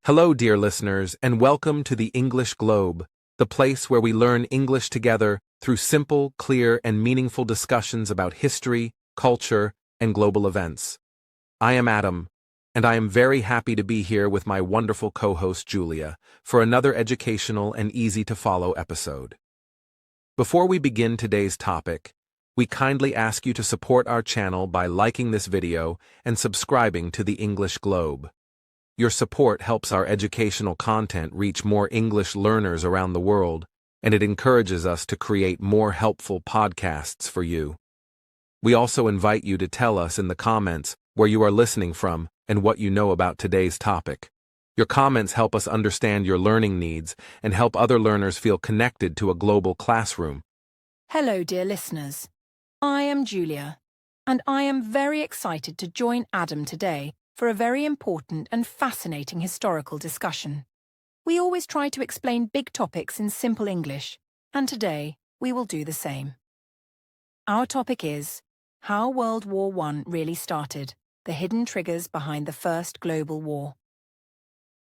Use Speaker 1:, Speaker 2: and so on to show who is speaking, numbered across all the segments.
Speaker 1: Hello, dear listeners, and welcome to the English Globe, the place where we learn English together through simple, clear, and meaningful discussions about history, culture, and global events. I am Adam, and I am very happy to be here with my wonderful co-host Julia for another educational and easy-to-follow episode. Before we begin today's topic, we kindly ask you to support our channel by liking this video and subscribing to the English Globe. Your support helps our educational content reach more English learners around the world, and it encourages us to create more helpful podcasts for you. We also invite you to tell us in the comments where you are listening from and what you know about today's topic. Your comments help us understand your learning needs and help other learners feel connected to a global classroom.
Speaker 2: Hello, dear listeners. I am Julia, and I am very excited to join Adam today for a very important and fascinating historical discussion. We always try to explain big topics in simple English, and today we will do the same. Our topic is how World War I really started, the hidden triggers behind the First Global War.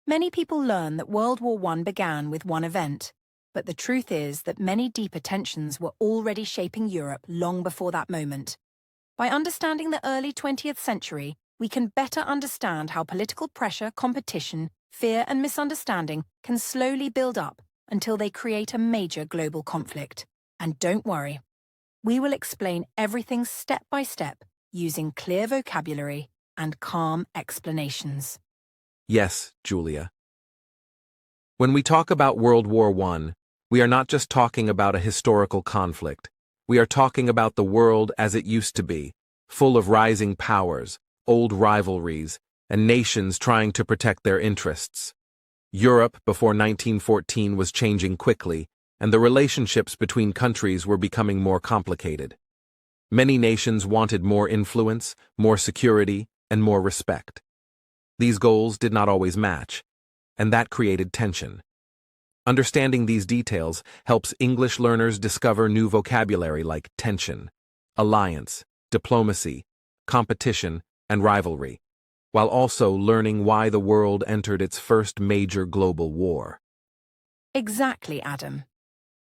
Speaker 2: Many people learn that World War I began with one event, but the truth is that many deeper tensions were already shaping Europe long before that moment. By understanding the early 20th century, we can better understand how political pressure, competition, fear, and misunderstanding can slowly build up until they create a major global conflict. And don't worry, we will explain everything step by step using clear vocabulary and calm explanations.
Speaker 1: Yes, Julia. When we talk about World War I, we are not just talking about a historical conflict. We are talking about the world as it used to be, full of rising powers, old rivalries, and nations trying to protect their interests. Europe before 1914 was changing quickly, and the relationships between countries were becoming more complicated. Many nations wanted more influence, more security, and more respect. These goals did not always match, and that created tension. Understanding these details helps English learners discover new vocabulary like tension, alliance, diplomacy, competition, and rivalry, while also learning why the world entered its first major global war.
Speaker 2: Exactly, Adam.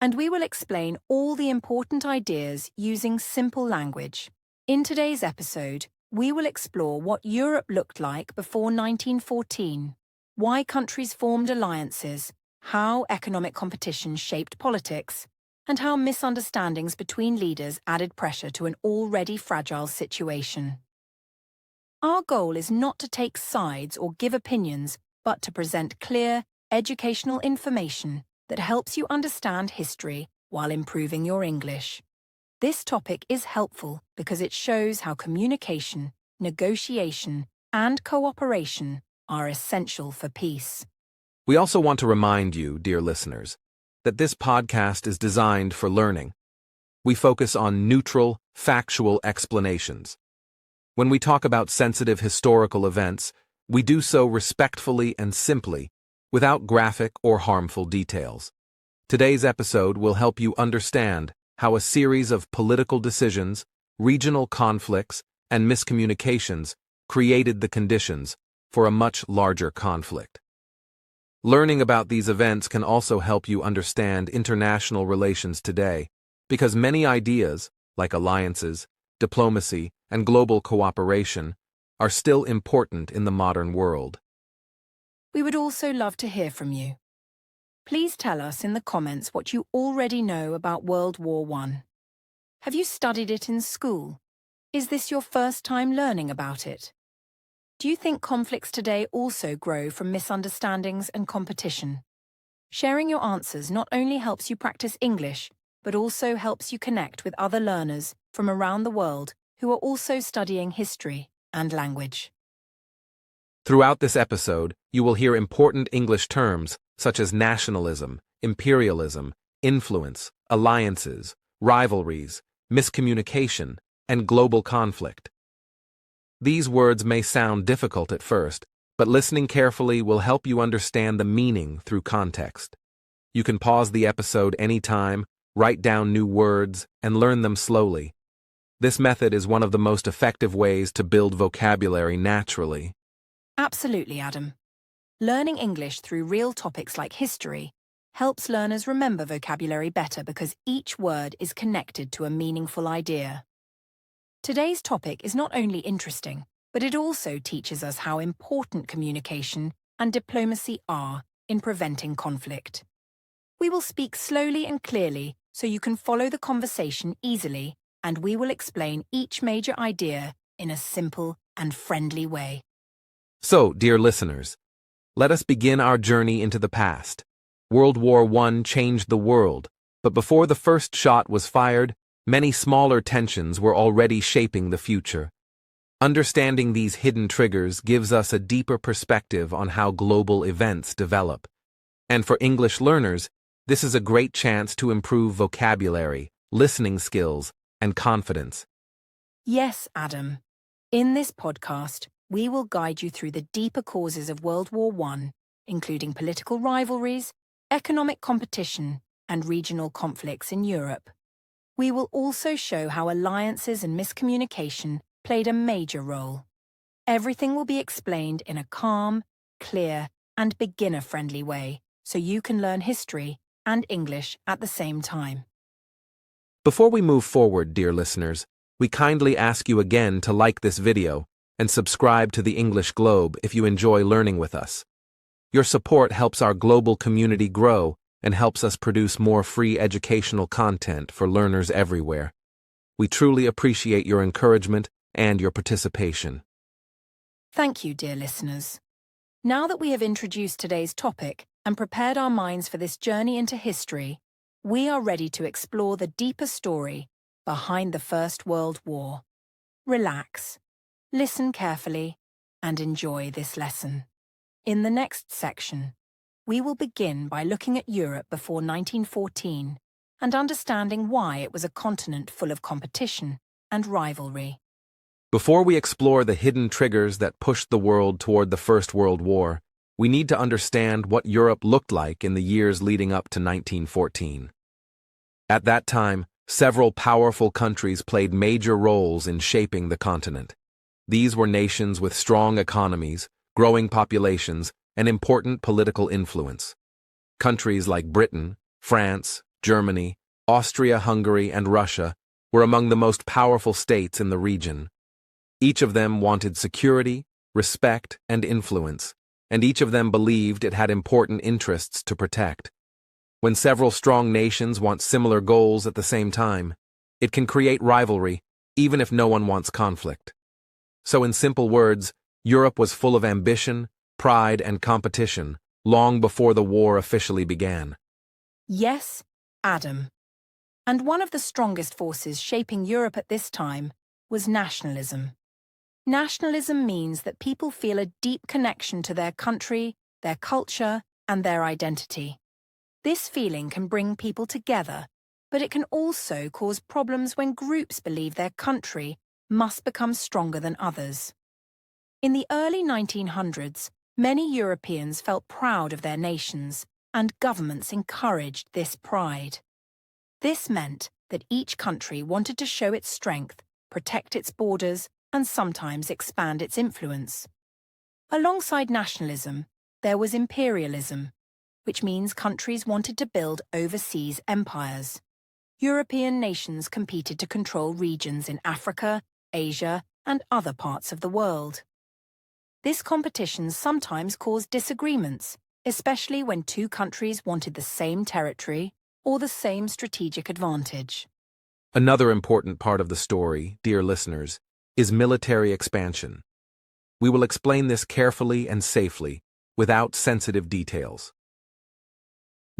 Speaker 2: And we will explain all the important ideas using simple language. In today's episode, we will explore what Europe looked like before 1914, why countries formed alliances, how economic competition shaped politics, and how misunderstandings between leaders added pressure to an already fragile situation. Our goal is not to take sides or give opinions, but to present clear, educational information that helps you understand history while improving your English. This topic is helpful because it shows how communication, negotiation, and cooperation are essential for peace.
Speaker 1: We also want to remind you, dear listeners, that this podcast is designed for learning. We focus on neutral, factual explanations. When we talk about sensitive historical events, we do so respectfully and simply, without graphic or harmful details. Today's episode will help you understand how a series of political decisions, regional conflicts, and miscommunications created the conditions for a much larger conflict. Learning about these events can also help you understand international relations today, because many ideas, like alliances, diplomacy, and global cooperation, are still important in the modern world.
Speaker 2: We would also love to hear from you. Please tell us in the comments what you already know about World War I. Have you studied it in school? Is this your first time learning about it? Do you think conflicts today also grow from misunderstandings and competition? Sharing your answers not only helps you practice English, but also helps you connect with other learners from around the world who are also studying history and language.
Speaker 1: Throughout this episode, you will hear important English terms such as nationalism, imperialism, influence, alliances, rivalries, miscommunication, and global conflict. These words may sound difficult at first, but listening carefully will help you understand the meaning through context. You can pause the episode anytime, write down new words, and learn them slowly. This method is one of the most effective ways to build vocabulary naturally.
Speaker 2: Absolutely, Adam. Learning English through real topics like history helps learners remember vocabulary better because each word is connected to a meaningful idea. Today's topic is not only interesting, but it also teaches us how important communication and diplomacy are in preventing conflict. We will speak slowly and clearly so you can follow the conversation easily, and we will explain each major idea in a simple and friendly way.
Speaker 1: So, dear listeners, let us begin our journey into the past. World War I changed the world, but before the first shot was fired, many smaller tensions were already shaping the future. Understanding these hidden triggers gives us a deeper perspective on how global events develop. And for English learners, this is a great chance to improve vocabulary, listening skills, and confidence.
Speaker 2: Yes, Adam. In this podcast, we will guide you through the deeper causes of World War I, including political rivalries, economic competition, and regional conflicts in Europe. We will also show how alliances and miscommunication played a major role. Everything will be explained in a calm, clear, and beginner-friendly way, so you can learn history and English at the same time.
Speaker 1: Before we move forward, dear listeners, we kindly ask you again to like this video and subscribe to the English Globe if you enjoy learning with us. Your support helps our global community grow and helps us produce more free educational content for learners everywhere. We truly appreciate your encouragement and your participation.
Speaker 2: Thank you, dear listeners. Now that we have introduced today's topic and prepared our minds for this journey into history, we are ready to explore the deeper story behind the First World War. Relax, listen carefully, and enjoy this lesson. In the next section, we will begin by looking at Europe before 1914 and understanding why it was a continent full of competition and rivalry.
Speaker 1: Before we explore the hidden triggers that pushed the world toward the First World War, we need to understand what Europe looked like in the years leading up to 1914. At that time, several powerful countries played major roles in shaping the continent. These were nations with strong economies, growing populations, and important political influence. Countries like Britain, France, Germany, Austria-Hungary, and Russia were among the most powerful states in the region. Each of them wanted security, respect, and influence, and each of them believed it had important interests to protect. When several strong nations want similar goals at the same time, it can create rivalry, even if no one wants conflict. So in simple words, Europe was full of ambition, pride, and competition, long before the war officially began.
Speaker 2: Yes, Adam. And one of the strongest forces shaping Europe at this time was nationalism. Nationalism means that people feel a deep connection to their country, their culture, and their identity. This feeling can bring people together, but it can also cause problems when groups believe their country must become stronger than others. In the early 1900s, many Europeans felt proud of their nations, and governments encouraged this pride. This meant that each country wanted to show its strength, protect its borders, and sometimes expand its influence. Alongside nationalism, there was imperialism, which means countries wanted to build overseas empires. European nations competed to control regions in Africa, Asia, and other parts of the world. This competition sometimes caused disagreements, especially when two countries wanted the same territory or the same strategic advantage.
Speaker 1: Another important part of the story, dear listeners, is military expansion. We will explain this carefully and safely, without sensitive details.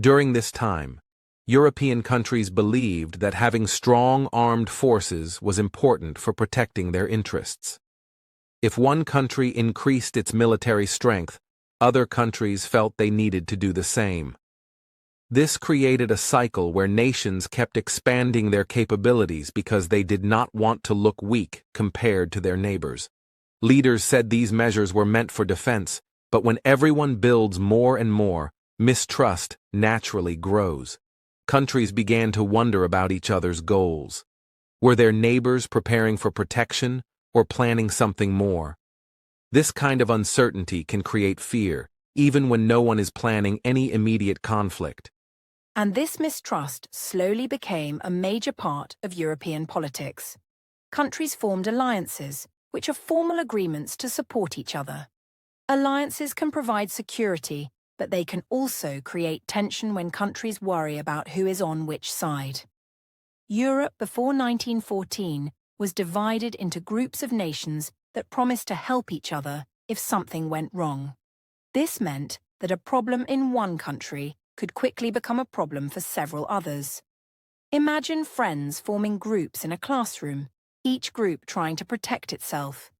Speaker 1: During this time, European countries believed that having strong armed forces was important for protecting their interests. If one country increased its military strength, other countries felt they needed to do the same. This created a cycle where nations kept expanding their capabilities because they did not want to look weak compared to their neighbors. Leaders said these measures were meant for defense, but when everyone builds more and more, mistrust naturally grows. Countries began to wonder about each other's goals. Were their neighbors preparing for protection or planning something more? This kind of uncertainty can create fear, even when no one is planning any immediate conflict.
Speaker 2: And this mistrust slowly became a major part of European politics. Countries formed alliances, which are formal agreements to support each other. Alliances can provide security, but they can also create tension when countries worry about who is on which side. Europe before 1914 was divided into groups of nations that promised to help each other if something went wrong. This meant that a problem in one country could quickly become a problem for several others. Imagine friends forming groups in a classroom, each group trying to protect itself.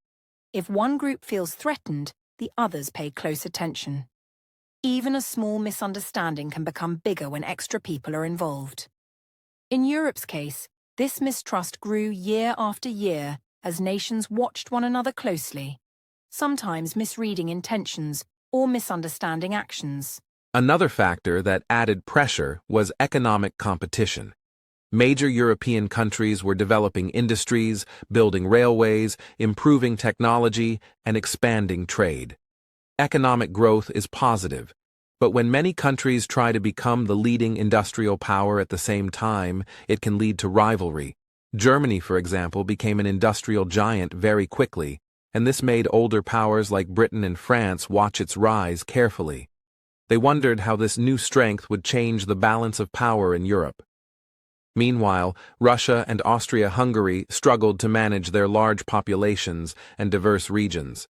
Speaker 2: If one group feels threatened, the others pay close attention. Even a small misunderstanding can become bigger when extra people are involved. In Europe's case, this mistrust grew year after year as nations watched one another closely, sometimes misreading intentions or misunderstanding actions.
Speaker 1: Another factor that added pressure was economic competition. Major European countries were developing industries, building railways, improving technology, and expanding trade. Economic growth is positive, but when many countries try to become the leading industrial power at the same time, it can lead to rivalry. Germany, for example, became an industrial giant very quickly, and this made older powers like Britain and France watch its rise carefully. They wondered how this new strength would change the balance of power in Europe. Meanwhile, Russia and Austria-Hungary struggled to manage their large populations and diverse regions.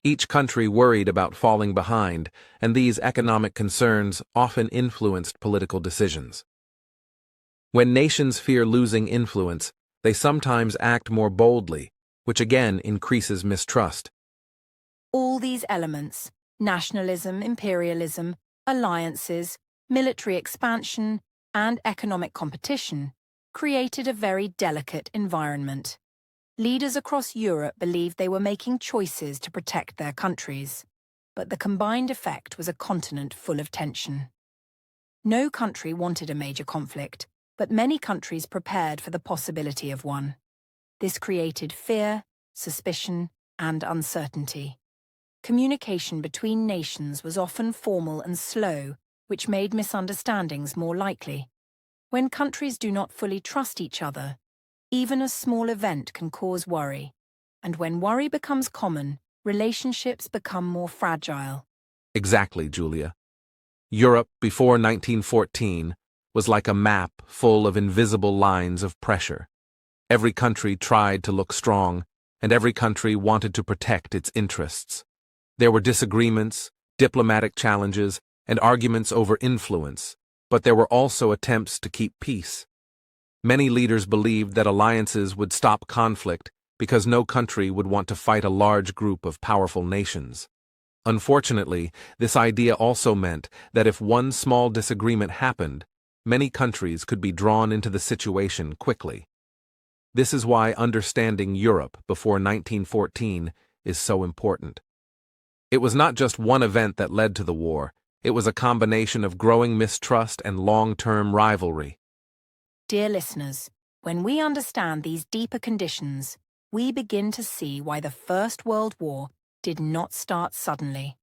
Speaker 1: Each country worried about falling behind, and these economic concerns often influenced political decisions. When nations fear losing influence, they sometimes act more boldly, which again increases mistrust.
Speaker 2: All these elements, nationalism, imperialism, alliances, military expansion, and economic competition, created a very delicate environment. Leaders across Europe believed they were making choices to protect their countries, but the combined effect was a continent full of tension. No country wanted a major conflict, but many countries prepared for the possibility of one. This created fear, suspicion, and uncertainty. Communication between nations was often formal and slow, which made misunderstandings more likely. When countries do not fully trust each other, even a small event can cause worry, and when worry becomes common, relationships become more fragile.
Speaker 1: Exactly, Julia. Europe before 1914 was like a map full of invisible lines of pressure. Every country tried to look strong, and every country wanted to protect its interests. There were disagreements, diplomatic challenges, and arguments over influence, but there were also attempts to keep peace. Many leaders believed that alliances would stop conflict because no country would want to fight a large group of powerful nations. Unfortunately, this idea also meant that if one small disagreement happened, many countries could be drawn into the situation quickly. This is why understanding Europe before 1914 is so important. It was not just one event that led to the war, it was a combination of growing mistrust and long-term rivalry.
Speaker 2: Dear listeners, when we understand these deeper conditions, we begin to see why the First World War did not start suddenly.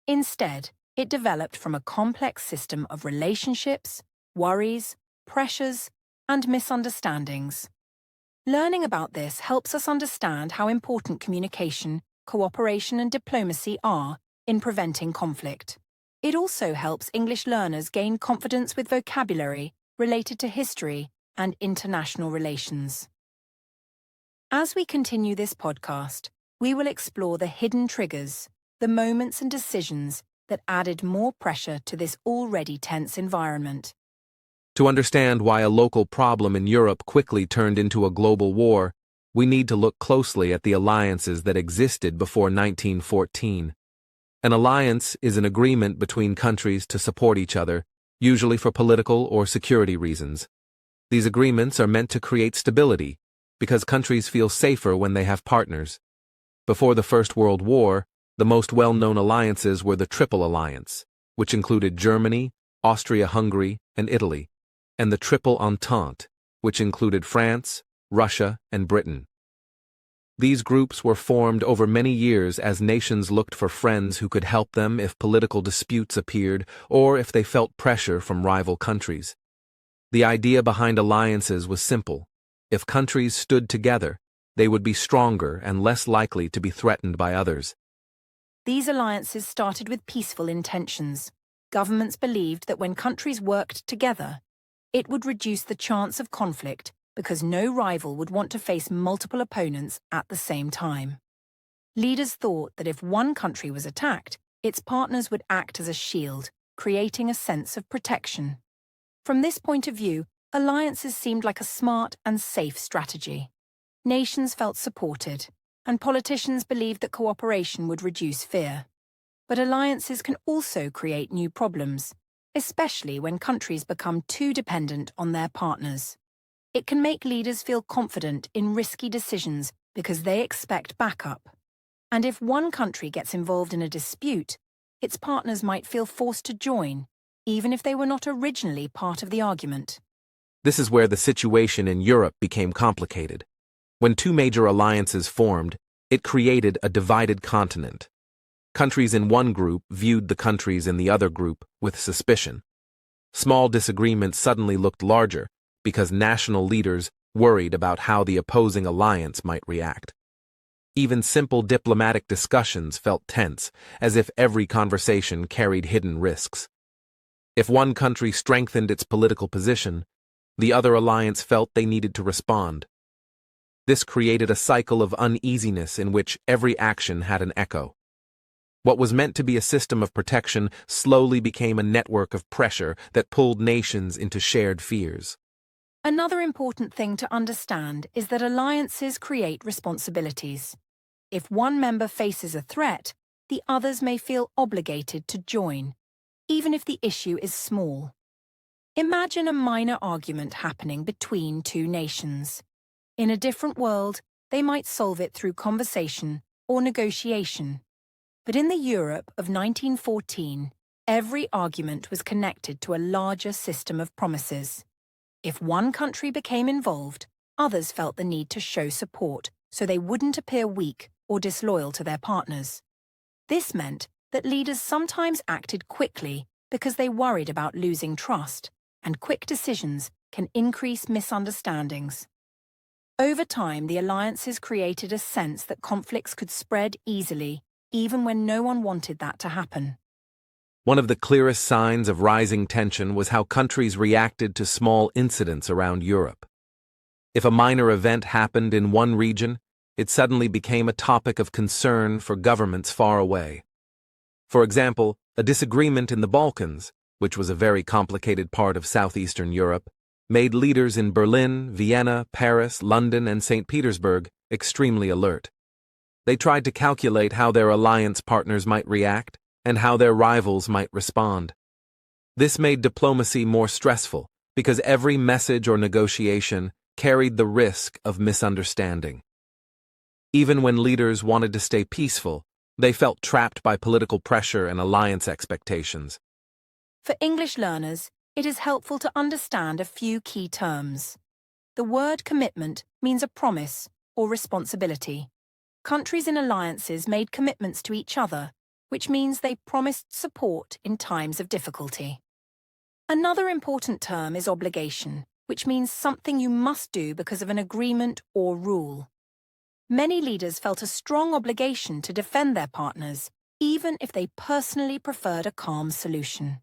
Speaker 2: Instead, it developed from a complex system of relationships, worries, pressures, and misunderstandings. Learning about this helps us understand how important communication, cooperation, and diplomacy are in preventing conflict. It also helps English learners gain confidence with vocabulary related to history and international relations. As we continue this podcast, we will explore the hidden triggers, the moments and decisions that added more pressure to this already tense environment.
Speaker 1: To understand why a local problem in Europe quickly turned into a global war, we need to look closely at the alliances that existed before 1914. An alliance is an agreement between countries to support each other, usually for political or security reasons. These agreements are meant to create stability, because countries feel safer when they have partners. Before the First World War, the most well-known alliances were the Triple Alliance, which included Germany, Austria-Hungary, and Italy, and the Triple Entente, which included France, Russia, and Britain. These groups were formed over many years as nations looked for friends who could help them if political disputes appeared or if they felt pressure from rival countries. The idea behind alliances was simple. If countries stood together, they would be stronger and less likely to be threatened by others.
Speaker 2: These alliances started with peaceful intentions. Governments believed that when countries worked together, it would reduce the chance of conflict because no rival would want to face multiple opponents at the same time. Leaders thought that if one country was attacked, its partners would act as a shield, creating a sense of protection. From this point of view, alliances seemed like a smart and safe strategy. Nations felt supported, and politicians believed that cooperation would reduce fear. But alliances can also create new problems, especially when countries become too dependent on their partners. It can make leaders feel confident in risky decisions because they expect backup. And if one country gets involved in a dispute, its partners might feel forced to join, even if they were not originally part of the argument.
Speaker 1: This is where the situation in Europe became complicated. When two major alliances formed, it created a divided continent. Countries in one group viewed the countries in the other group with suspicion. Small disagreements suddenly looked larger because national leaders worried about how the opposing alliance might react. Even simple diplomatic discussions felt tense, as if every conversation carried hidden risks. If one country strengthened its political position, the other alliance felt they needed to respond. This created a cycle of uneasiness in which every action had an echo. What was meant to be a system of protection slowly became a network of pressure that pulled nations into shared fears.
Speaker 2: Another important thing to understand is that alliances create responsibilities. If one member faces a threat, the others may feel obligated to join, even if the issue is small. Imagine a minor argument happening between two nations. In a different world, they might solve it through conversation or negotiation. But in the Europe of 1914, every argument was connected to a larger system of promises. If one country became involved, others felt the need to show support so they wouldn't appear weak or disloyal to their partners. This meant that leaders sometimes acted quickly because they worried about losing trust, and quick decisions can increase misunderstandings. Over time, the alliances created a sense that conflicts could spread easily, even when no one wanted that to happen.
Speaker 1: One of the clearest signs of rising tension was how countries reacted to small incidents around Europe. If a minor event happened in one region, it suddenly became a topic of concern for governments far away. For example, a disagreement in the Balkans, which was a very complicated part of southeastern Europe, made leaders in Berlin, Vienna, Paris, London, and St. Petersburg extremely alert. They tried to calculate how their alliance partners might react and how their rivals might respond. This made diplomacy more stressful because every message or negotiation carried the risk of misunderstanding. Even when leaders wanted to stay peaceful, they felt trapped by political pressure and alliance expectations.
Speaker 2: For English learners, it is helpful to understand a few key terms. The word commitment means a promise or responsibility. Countries in alliances made commitments to each other, which means they promised support in times of difficulty. Another important term is obligation, which means something you must do because of an agreement or rule. Many leaders felt a strong obligation to defend their partners, even if they personally preferred a calm solution.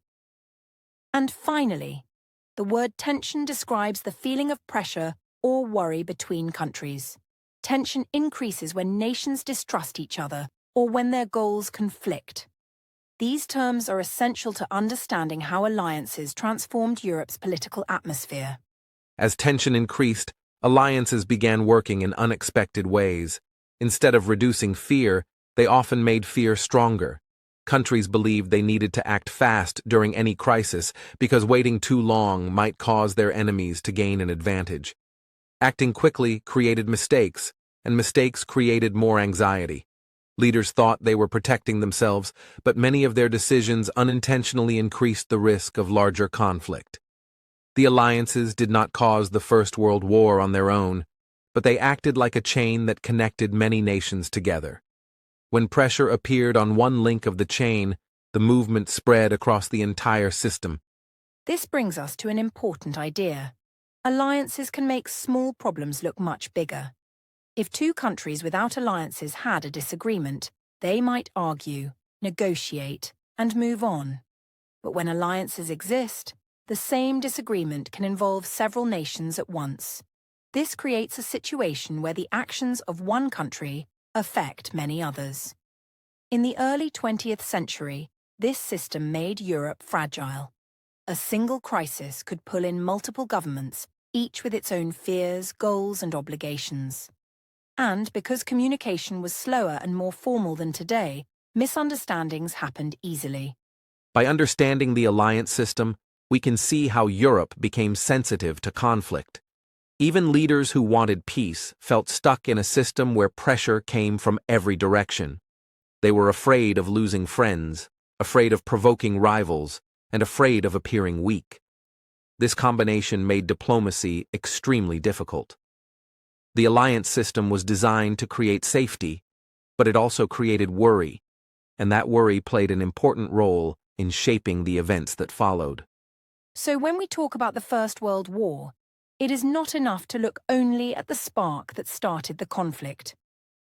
Speaker 2: And finally, the word tension describes the feeling of pressure or worry between countries. Tension increases when nations distrust each other or when their goals conflict. These terms are essential to understanding how alliances transformed Europe's political atmosphere.
Speaker 1: As tension increased, alliances began working in unexpected ways. Instead of reducing fear, they often made fear stronger. Countries believed they needed to act fast during any crisis because waiting too long might cause their enemies to gain an advantage. Acting quickly created mistakes, and mistakes created more anxiety. Leaders thought they were protecting themselves, but many of their decisions unintentionally increased the risk of larger conflict. The alliances did not cause the First World War on their own. but they acted like a chain that connected many nations together. When pressure appeared on one link of the chain, the movement spread across the entire system.
Speaker 2: This brings us to an important idea. Alliances can make small problems look much bigger. If two countries without alliances had a disagreement, they might argue, negotiate, and move on. But when alliances exist, the same disagreement can involve several nations at once. This creates a situation where the actions of one country affect many others. In the early 20th century, this system made Europe fragile. A single crisis could pull in multiple governments, each with its own fears, goals, and obligations. And because communication was slower and more formal than today, misunderstandings happened easily.
Speaker 1: By understanding the alliance system, we can see how Europe became sensitive to conflict. Even leaders who wanted peace felt stuck in a system where pressure came from every direction. They were afraid of losing friends, afraid of provoking rivals, and afraid of appearing weak. This combination made diplomacy extremely difficult. The alliance system was designed to create safety, but it also created worry, and that worry played an important role in shaping the events that followed.
Speaker 2: So when we talk about the First World War, it is not enough to look only at the spark that started the conflict.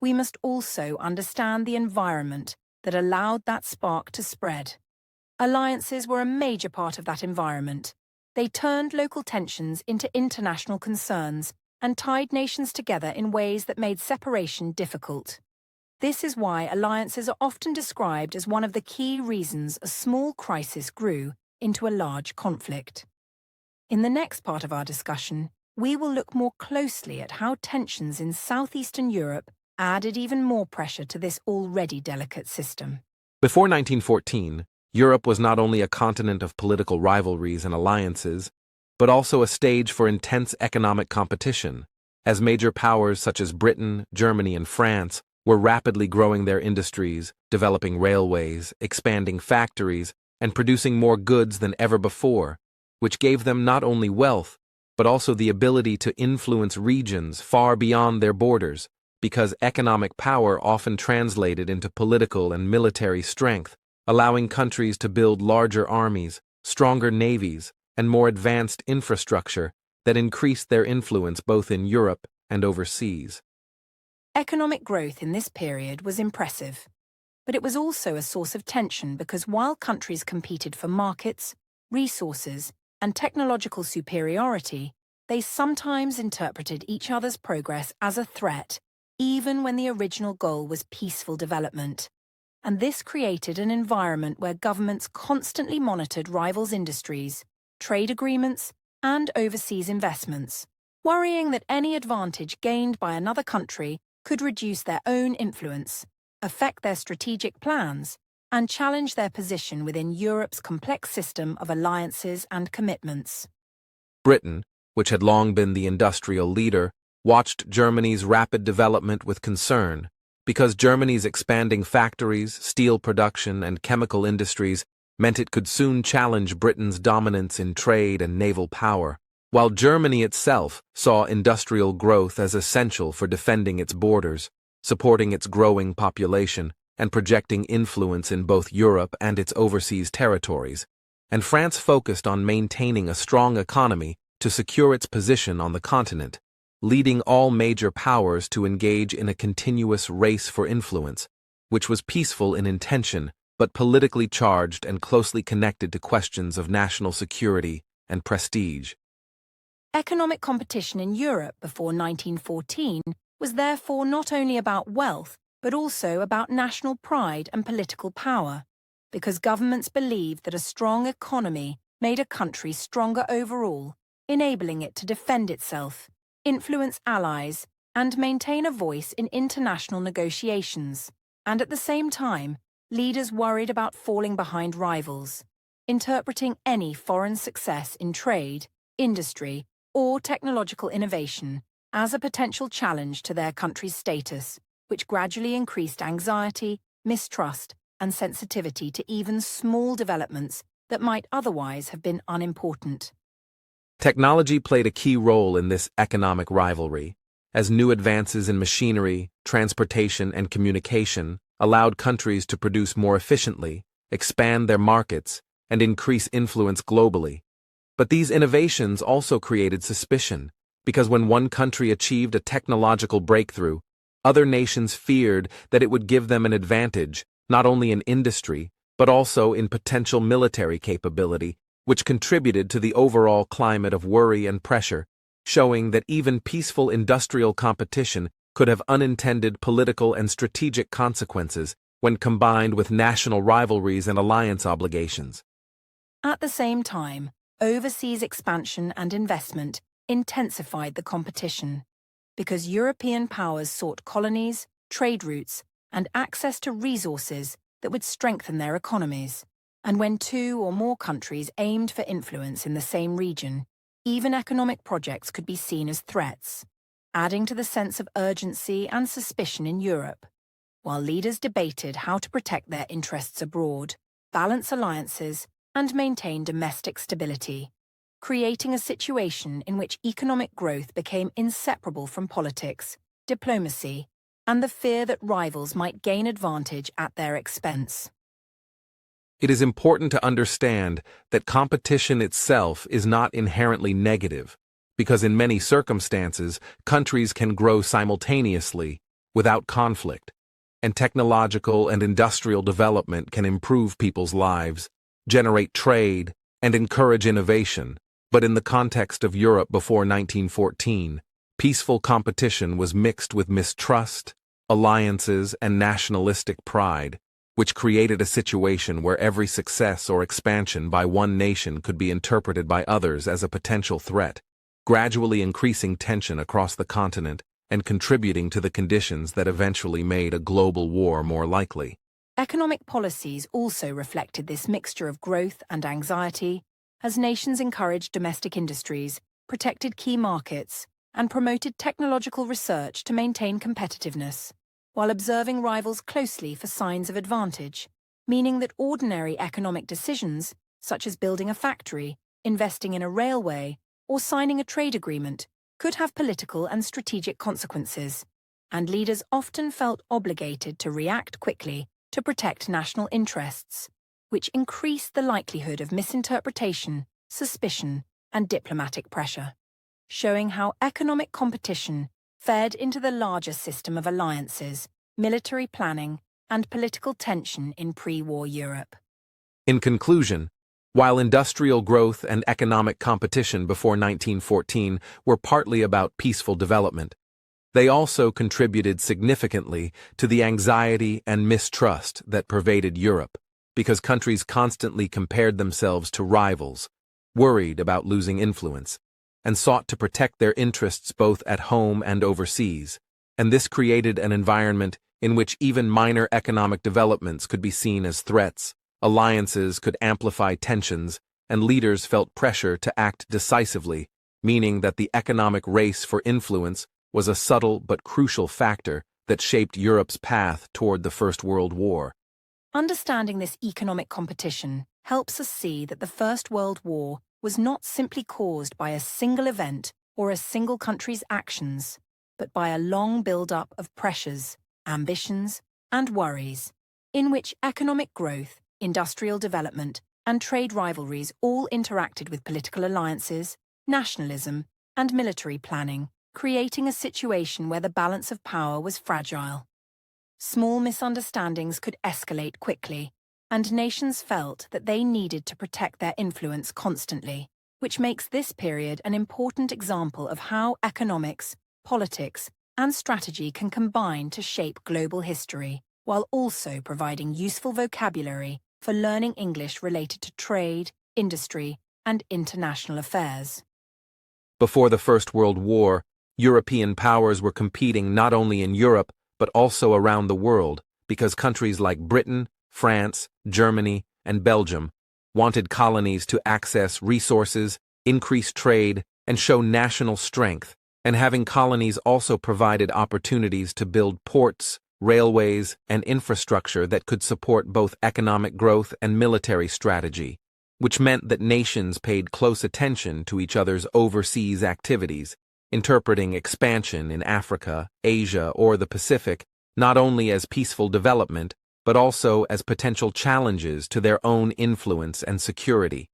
Speaker 2: We must also understand the environment that allowed that spark to spread. Alliances were a major part of that environment. They turned local tensions into international concerns and tied nations together in ways that made separation difficult. This is why alliances are often described as one of the key reasons a small crisis grew into a large conflict. In the next part of our discussion, we will look more closely at how tensions in southeastern Europe added even more pressure to this already delicate system.
Speaker 1: Before 1914, Europe was not only a continent of political rivalries and alliances, but also a stage for intense economic competition, as major powers such as Britain, Germany, and France were rapidly growing their industries, developing railways, expanding factories, and producing more goods than ever before, which gave them not only wealth, but also the ability to influence regions far beyond their borders, because economic power often translated into political and military strength, allowing countries to build larger armies, stronger navies, and more advanced infrastructure that increased their influence both in Europe and overseas.
Speaker 2: Economic growth in this period was impressive, but it was also a source of tension because while countries competed for markets, resources, and technological superiority, they sometimes interpreted each other's progress as a threat, even when the original goal was peaceful development. And this created an environment where governments constantly monitored rivals' industries, trade agreements, and overseas investments, worrying that any advantage gained by another country could reduce their own influence, affect their strategic plans, and challenge their position within Europe's complex system of alliances and commitments.
Speaker 1: Britain, which had long been the industrial leader, watched Germany's rapid development with concern, because Germany's expanding factories, steel production, and chemical industries meant it could soon challenge Britain's dominance in trade and naval power, while Germany itself saw industrial growth as essential for defending its borders, supporting its growing population, and projecting influence in both Europe and its overseas territories, and France focused on maintaining a strong economy to secure its position on the continent, leading all major powers to engage in a continuous race for influence, which was peaceful in intention but politically charged and closely connected to questions of national security and prestige.
Speaker 2: Economic competition in Europe before 1914 was therefore not only about wealth, but also about national pride and political power, because governments believed that a strong economy made a country stronger overall, enabling it to defend itself, influence allies, and maintain a voice in international negotiations. And at the same time, leaders worried about falling behind rivals, interpreting any foreign success in trade, industry, or technological innovation as a potential challenge to their country's status, which gradually increased anxiety, mistrust, and sensitivity to even small developments that might otherwise have been unimportant.
Speaker 1: Technology played a key role in this economic rivalry, as new advances in machinery, transportation, and communication allowed countries to produce more efficiently, expand their markets, and increase influence globally. But these innovations also created suspicion, because when one country achieved a technological breakthrough, other nations feared that it would give them an advantage, not only in industry, but also in potential military capability, which contributed to the overall climate of worry and pressure, showing that even peaceful industrial competition could have unintended political and strategic consequences when combined with national rivalries and alliance obligations.
Speaker 2: At the same time, overseas expansion and investment intensified the competition, because European powers sought colonies, trade routes, and access to resources that would strengthen their economies. And when two or more countries aimed for influence in the same region, even economic projects could be seen as threats, adding to the sense of urgency and suspicion in Europe, while leaders debated how to protect their interests abroad, balance alliances, and maintain domestic stability, creating a situation in which economic growth became inseparable from politics, diplomacy, and the fear that rivals might gain advantage at their expense.
Speaker 1: It is important to understand that competition itself is not inherently negative, because in many circumstances, countries can grow simultaneously, without conflict, and technological and industrial development can improve people's lives, generate trade, and encourage innovation. But in the context of Europe before 1914, peaceful competition was mixed with mistrust, alliances, and nationalistic pride, which created a situation where every success or expansion by one nation could be interpreted by others as a potential threat, gradually increasing tension across the continent and contributing to the conditions that eventually made a global war more likely.
Speaker 2: Economic policies also reflected this mixture of growth and anxiety, as nations encouraged domestic industries, protected key markets, and promoted technological research to maintain competitiveness, while observing rivals closely for signs of advantage, meaning that ordinary economic decisions, such as building a factory, investing in a railway, or signing a trade agreement, could have political and strategic consequences, and leaders often felt obligated to react quickly to protect national interests, which increased the likelihood of misinterpretation, suspicion, and diplomatic pressure, showing how economic competition fed into the larger system of alliances, military planning, and political tension in pre-war Europe.
Speaker 1: In conclusion, while industrial growth and economic competition before 1914 were partly about peaceful development, they also contributed significantly to the anxiety and mistrust that pervaded Europe, because countries constantly compared themselves to rivals, worried about losing influence, and sought to protect their interests both at home and overseas, and this created an environment in which even minor economic developments could be seen as threats, alliances could amplify tensions, and leaders felt pressure to act decisively, meaning that the economic race for influence was a subtle but crucial factor that shaped Europe's path toward the First World War.
Speaker 2: Understanding this economic competition helps us see that the First World War was not simply caused by a single event or a single country's actions, but by a long build-up of pressures, ambitions, and worries, in which economic growth, industrial development, and trade rivalries all interacted with political alliances, nationalism, and military planning, creating a situation where the balance of power was fragile. Small misunderstandings could escalate quickly, and nations felt that they needed to protect their influence constantly, which makes this period an important example of how economics, politics, and strategy can combine to shape global history, while also providing useful vocabulary for learning English related to trade, industry, and international affairs.
Speaker 1: Before the First World War, European powers were competing not only in Europe but also around the world, because countries like Britain, France, Germany, and Belgium wanted colonies to access resources, increase trade, and show national strength, and having colonies also provided opportunities to build ports, railways, and infrastructure that could support both economic growth and military strategy, which meant that nations paid close attention to each other's overseas activities, interpreting expansion in Africa, Asia, or the Pacific not only as peaceful development, but also as potential challenges to their own influence and security.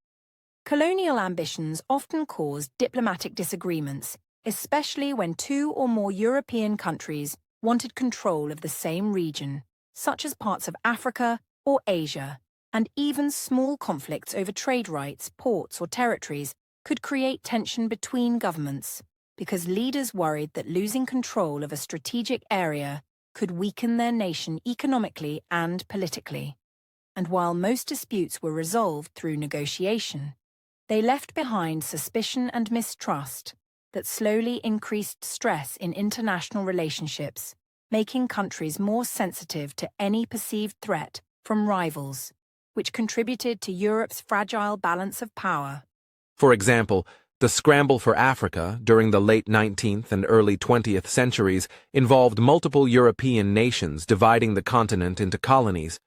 Speaker 2: Colonial ambitions often caused diplomatic disagreements, especially when two or more European countries wanted control of the same region, such as parts of Africa or Asia, and even small conflicts over trade rights, ports, or territories could create tension between governments, because leaders worried that losing control of a strategic area could weaken their nation economically and politically. And while most disputes were resolved through negotiation, they left behind suspicion and mistrust that slowly increased stress in international relationships, making countries more sensitive to any perceived threat from rivals, which contributed to Europe's fragile balance of power.
Speaker 1: For example, the scramble for Africa during the late 19th and early 20th centuries involved multiple European nations dividing the continent into colonies,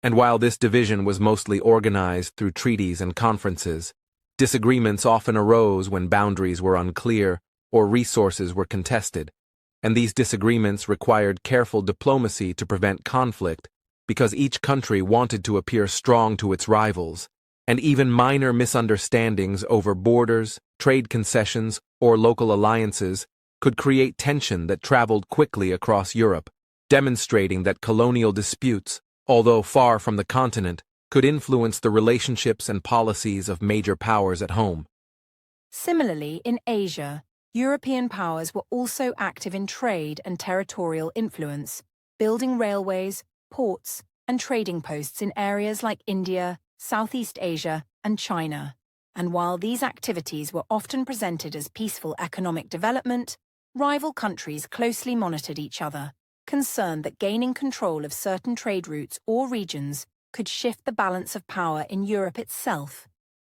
Speaker 1: and while this division was mostly organized through treaties and conferences, disagreements often arose when boundaries were unclear or resources were contested, and these disagreements required careful diplomacy to prevent conflict because each country wanted to appear strong to its rivals, and even minor misunderstandings over borders, trade concessions, or local alliances could create tension that traveled quickly across Europe, demonstrating that colonial disputes, although far from the continent, could influence the relationships and policies of major powers at home.
Speaker 2: Similarly, in Asia, European powers were also active in trade and territorial influence, building railways, ports, and trading posts in areas like India, Southeast Asia, and China. And while these activities were often presented as peaceful economic development, rival countries closely monitored each other, concerned that gaining control of certain trade routes or regions could shift the balance of power in Europe itself,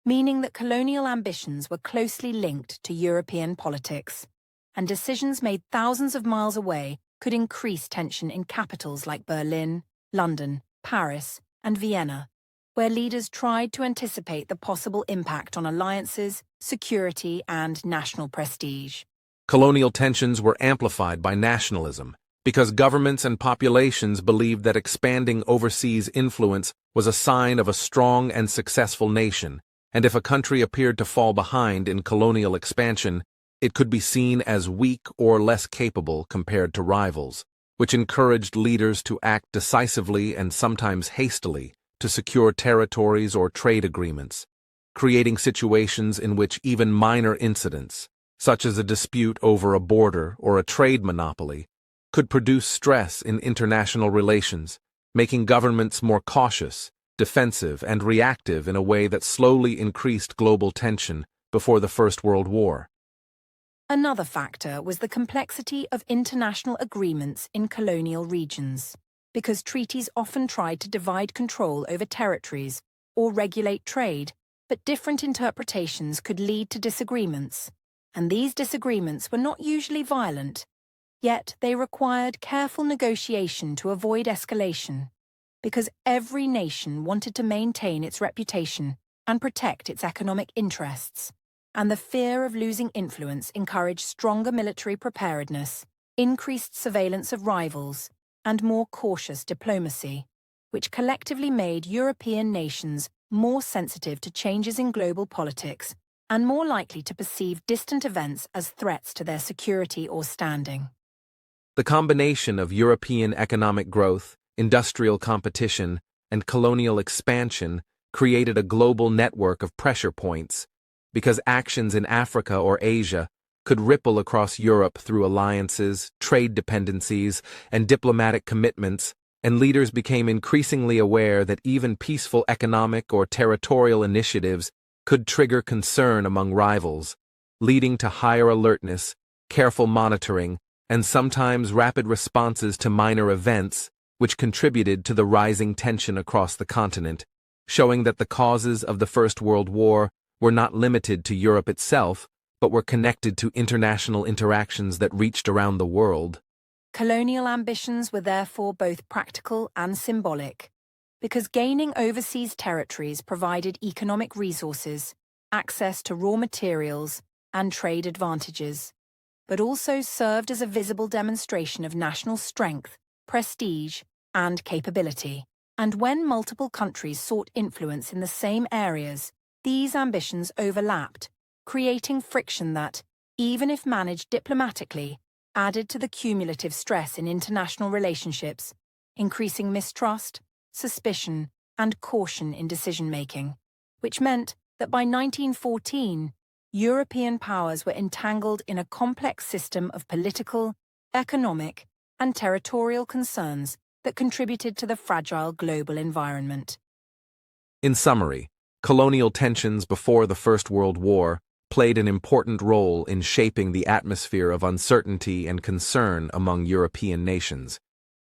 Speaker 2: meaning that colonial ambitions were closely linked to European politics, and decisions made thousands of miles away could increase tension in capitals like Berlin, London, Paris, and Vienna, where leaders tried to anticipate the possible impact on alliances, security, and national prestige.
Speaker 1: Colonial tensions were amplified by nationalism, because governments and populations believed that expanding overseas influence was a sign of a strong and successful nation, and if a country appeared to fall behind in colonial expansion, it could be seen as weak or less capable compared to rivals, which encouraged leaders to act decisively and sometimes hastily to secure territories or trade agreements, creating situations in which even minor incidents, such as a dispute over a border or a trade monopoly, could produce stress in international relations, making governments more cautious, defensive, and reactive in a way that slowly increased global tension before the First World War.
Speaker 2: Another factor was the complexity of international agreements in colonial regions, because treaties often tried to divide control over territories or regulate trade, but different interpretations could lead to disagreements, and these disagreements were not usually violent, yet they required careful negotiation to avoid escalation, because every nation wanted to maintain its reputation and protect its economic interests, and the fear of losing influence encouraged stronger military preparedness, increased surveillance of rivals, and more cautious diplomacy, which collectively made European nations more sensitive to changes in global politics and more likely to perceive distant events as threats to their security or standing.
Speaker 1: The combination of European economic growth, industrial competition, and colonial expansion created a global network of pressure points, because actions in Africa or Asia could ripple across Europe through alliances, trade dependencies, and diplomatic commitments, and leaders became increasingly aware that even peaceful economic or territorial initiatives could trigger concern among rivals, leading to higher alertness, careful monitoring, and sometimes rapid responses to minor events, which contributed to the rising tension across the continent, showing that the causes of the First World War were not limited to Europe itself, but were connected to international interactions that reached around the world.
Speaker 2: Colonial ambitions were therefore both practical and symbolic, because gaining overseas territories provided economic resources, access to raw materials, and trade advantages, but also served as a visible demonstration of national strength, prestige, and capability. And when multiple countries sought influence in the same areas, these ambitions overlapped, creating friction that, even if managed diplomatically, added to the cumulative stress in international relationships, increasing mistrust, suspicion, and caution in decision-making, which meant that by 1914, European powers were entangled in a complex system of political, economic, and territorial concerns that contributed to the fragile global environment.
Speaker 1: In summary, colonial tensions before the First World War played an important role in shaping the atmosphere of uncertainty and concern among European nations,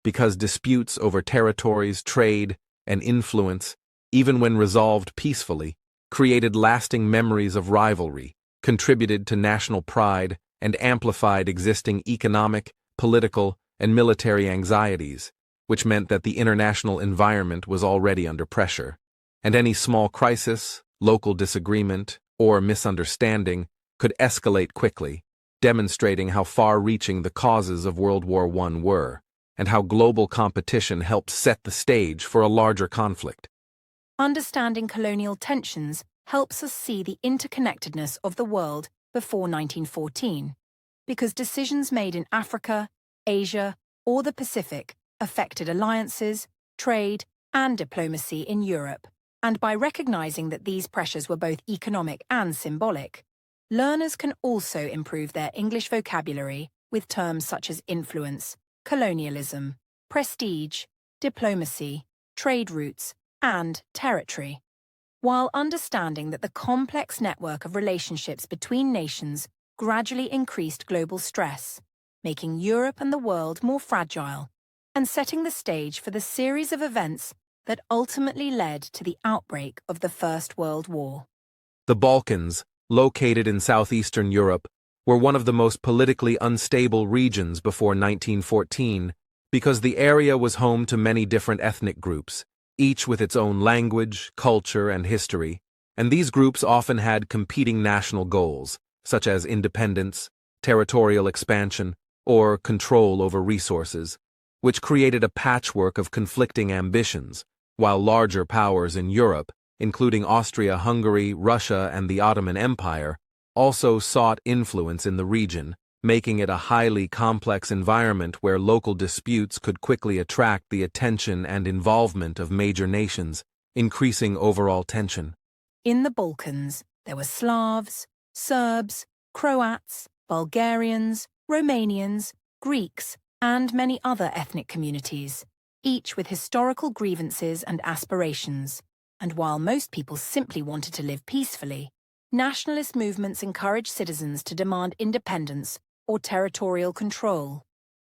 Speaker 1: because disputes over territories, trade, and influence, even when resolved peacefully, created lasting memories of rivalry, contributed to national pride, and amplified existing economic, political, and military anxieties, which meant that the international environment was already under pressure, and any small crisis, local disagreement, or misunderstanding could escalate quickly, demonstrating how far-reaching the causes of World War I were, and how global competition helped set the stage for a larger conflict.
Speaker 2: Understanding colonial tensions helps us see the interconnectedness of the world before 1914, because decisions made in Africa, Asia, or the Pacific affected alliances, trade, and diplomacy in Europe. And by recognizing that these pressures were both economic and symbolic, learners can also improve their English vocabulary with terms such as influence, colonialism, prestige, diplomacy, trade routes, and territory, while understanding that the complex network of relationships between nations gradually increased global stress, making Europe and the world more fragile, and setting the stage for the series of events that ultimately led to the outbreak of the First World War.
Speaker 1: The Balkans, located in southeastern Europe, were one of the most politically unstable regions before 1914 because the area was home to many different ethnic groups, each with its own language, culture, and history, and these groups often had competing national goals, such as independence, territorial expansion, or control over resources, which created a patchwork of conflicting ambitions, while larger powers in Europe, including Austria-Hungary, Russia, and the Ottoman Empire, also sought influence in the region, making it a highly complex environment where local disputes could quickly attract the attention and involvement of major nations, increasing overall tension.
Speaker 2: In the Balkans, there were Slavs, Serbs, Croats, Bulgarians, Romanians, Greeks, and many other ethnic communities, each with historical grievances and aspirations. And while most people simply wanted to live peacefully, nationalist movements encouraged citizens to demand independence or territorial control,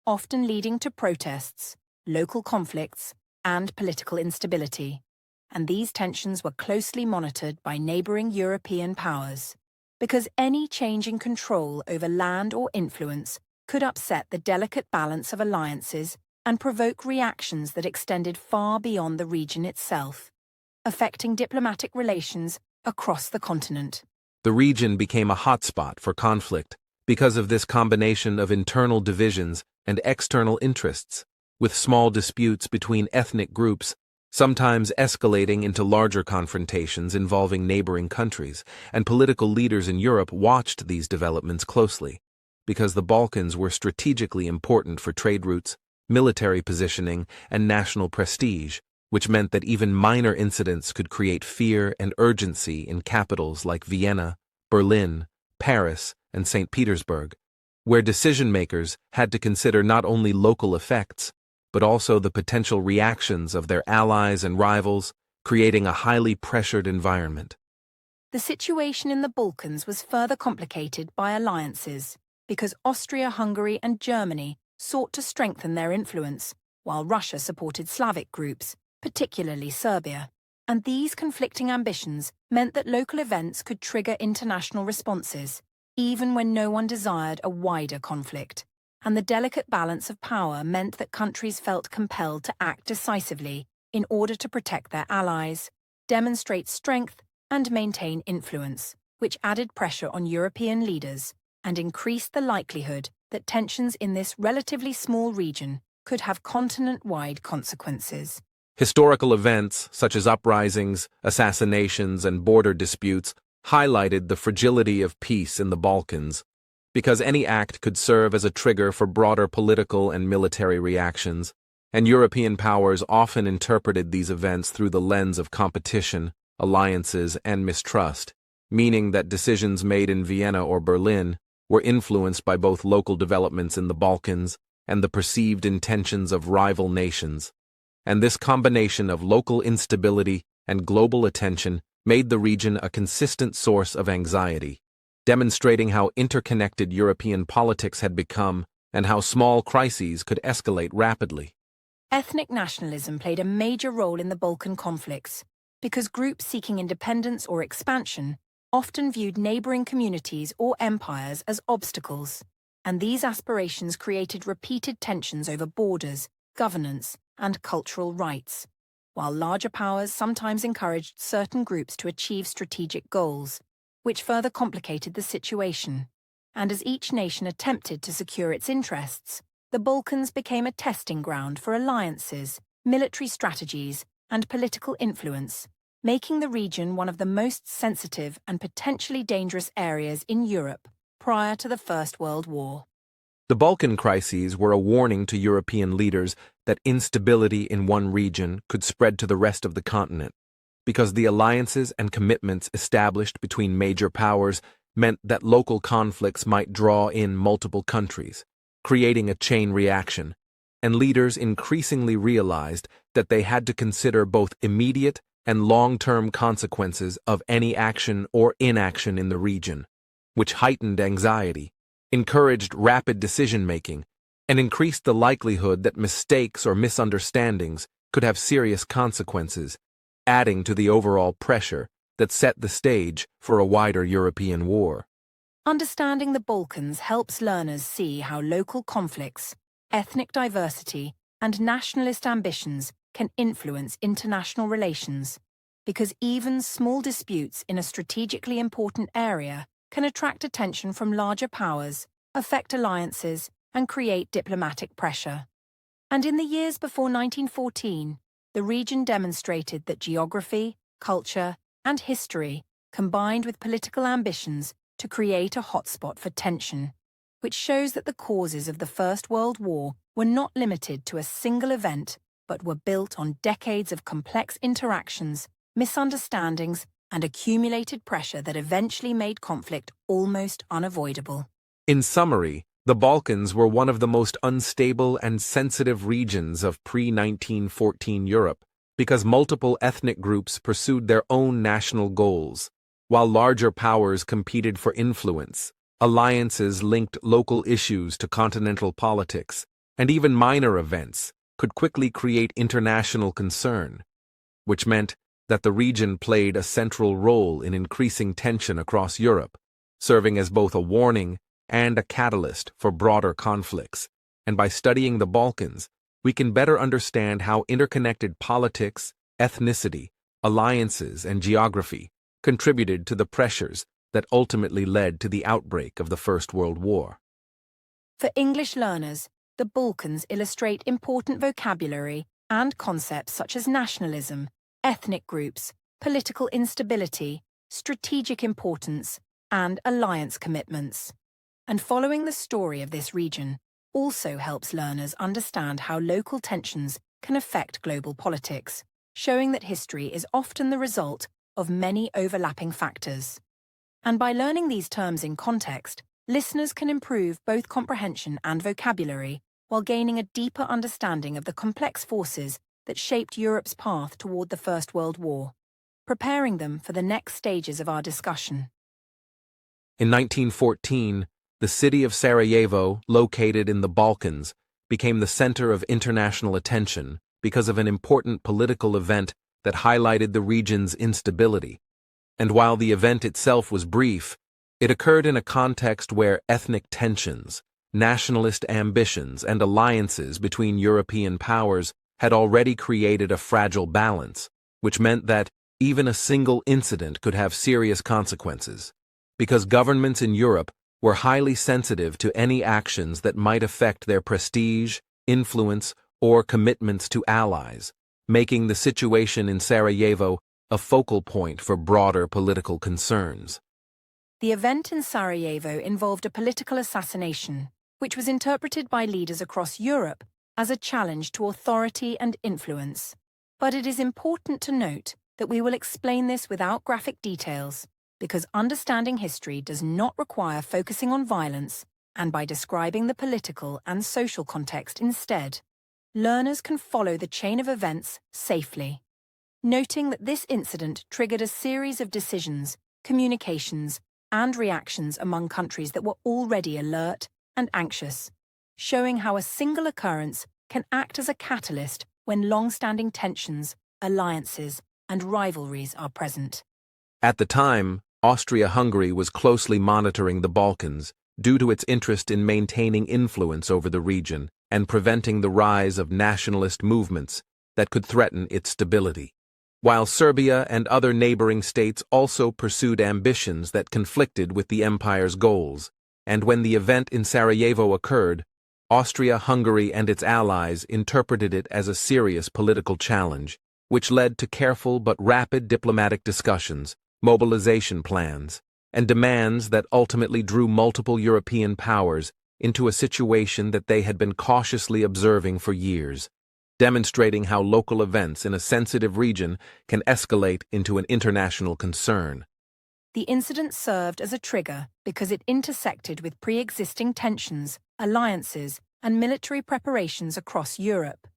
Speaker 2: often leading to protests, local conflicts, and political instability. And these tensions were closely monitored by neighboring European powers, because any change in control over land or influence could upset the delicate balance of alliances and provoke reactions that extended far beyond the region itself, affecting diplomatic relations across the continent.
Speaker 1: The region became a hotspot for conflict because of this combination of internal divisions and external interests, with small disputes between ethnic groups sometimes escalating into larger confrontations involving neighboring countries, and political leaders in Europe watched these developments closely, because the Balkans were strategically important for trade routes, military positioning, and national prestige, which meant that even minor incidents could create fear and urgency in capitals like Vienna, Berlin, Paris, and St. Petersburg, where decision-makers had to consider not only local effects, but also the potential reactions of their allies and rivals, creating a highly pressured environment.
Speaker 2: The situation in the Balkans was further complicated by alliances, because Austria-Hungary and Germany sought to strengthen their influence, while Russia supported Slavic groups, particularly Serbia. And these conflicting ambitions meant that local events could trigger international responses, even when no one desired a wider conflict. And the delicate balance of power meant that countries felt compelled to act decisively in order to protect their allies, demonstrate strength, and maintain influence, which added pressure on European leaders, and increased the likelihood that tensions in this relatively small region could have continent-wide consequences.
Speaker 1: Historical events, such as uprisings, assassinations, and border disputes, highlighted the fragility of peace in the Balkans, because any act could serve as a trigger for broader political and military reactions, and European powers often interpreted these events through the lens of competition, alliances, and mistrust, meaning that decisions made in Vienna or Berlin were influenced by both local developments in the Balkans and the perceived intentions of rival nations. And this combination of local instability and global attention made the region a consistent source of anxiety, demonstrating how interconnected European politics had become and how small crises could escalate rapidly.
Speaker 2: Ethnic nationalism played a major role in the Balkan conflicts because groups seeking independence or expansion often viewed neighboring communities or empires as obstacles, and these aspirations created repeated tensions over borders, governance, and cultural rights, while larger powers sometimes encouraged certain groups to achieve strategic goals, which further complicated the situation. And as each nation attempted to secure its interests, the Balkans became a testing ground for alliances, military strategies, and political influence, making the region one of the most sensitive and potentially dangerous areas in Europe prior to the First World War.
Speaker 1: The Balkan crises were a warning to European leaders that instability in one region could spread to the rest of the continent, because the alliances and commitments established between major powers meant that local conflicts might draw in multiple countries, creating a chain reaction, and leaders increasingly realized that they had to consider both immediate and long-term consequences of any action or inaction in the region, which heightened anxiety, encouraged rapid decision-making, and increased the likelihood that mistakes or misunderstandings could have serious consequences, adding to the overall pressure that set the stage for a wider European war.
Speaker 2: Understanding the Balkans helps learners see how local conflicts, ethnic diversity, and nationalist ambitions can influence international relations, because even small disputes in a strategically important area can attract attention from larger powers, affect alliances, and create diplomatic pressure. And in the years before 1914, the region demonstrated that geography, culture, and history combined with political ambitions to create a hotspot for tension, which shows that the causes of the First World War were not limited to a single event, but were built on decades of complex interactions, misunderstandings, and accumulated pressure that eventually made conflict almost unavoidable.
Speaker 1: In summary, the Balkans were one of the most unstable and sensitive regions of pre-1914 Europe because multiple ethnic groups pursued their own national goals, while larger powers competed for influence. Alliances linked local issues to continental politics, and even minor events could quickly create international concern, which meant that the region played a central role in increasing tension across Europe, serving as both a warning and a catalyst for broader conflicts. And by studying the Balkans, we can better understand how interconnected politics, ethnicity, alliances, and geography contributed to the pressures that ultimately led to the outbreak of the First World War.
Speaker 2: For English learners, the Balkans illustrate important vocabulary and concepts such as nationalism, ethnic groups, political instability, strategic importance, and alliance commitments. And following the story of this region also helps learners understand how local tensions can affect global politics, showing that history is often the result of many overlapping factors. And by learning these terms in context, listeners can improve both comprehension and vocabulary while gaining a deeper understanding of the complex forces that shaped Europe's path toward the First World War, preparing them for the next stages of our discussion.
Speaker 1: In 1914, the city of Sarajevo, located in the Balkans, became the center of international attention because of an important political event that highlighted the region's instability. And while the event itself was brief, it occurred in a context where ethnic tensions, nationalist ambitions, and alliances between European powers had already created a fragile balance, which meant that even a single incident could have serious consequences, because governments in Europe were highly sensitive to any actions that might affect their prestige, influence, or commitments to allies, making the situation in Sarajevo a focal point for broader political concerns.
Speaker 2: The event in Sarajevo involved a political assassination, which was interpreted by leaders across Europe as a challenge to authority and influence. But it is important to note that we will explain this without graphic details, because understanding history does not require focusing on violence, and by describing the political and social context instead, learners can follow the chain of events safely. Noting that this incident triggered a series of decisions, communications, and reactions among countries that were already alert and anxious, showing how a single occurrence can act as a catalyst when long-standing tensions, alliances, and rivalries are present.
Speaker 1: At the time, Austria-Hungary was closely monitoring the Balkans due to its interest in maintaining influence over the region and preventing the rise of nationalist movements that could threaten its stability. While Serbia and other neighboring states also pursued ambitions that conflicted with the empire's goals, and when the event in Sarajevo occurred, Austria-Hungary and its allies interpreted it as a serious political challenge, which led to careful but rapid diplomatic discussions, mobilization plans, and demands that ultimately drew multiple European powers into a situation that they had been cautiously observing for years, demonstrating how local events in a sensitive region can escalate into an international concern.
Speaker 2: The incident served as a trigger because it intersected with pre-existing tensions, alliances, and military preparations across Europe,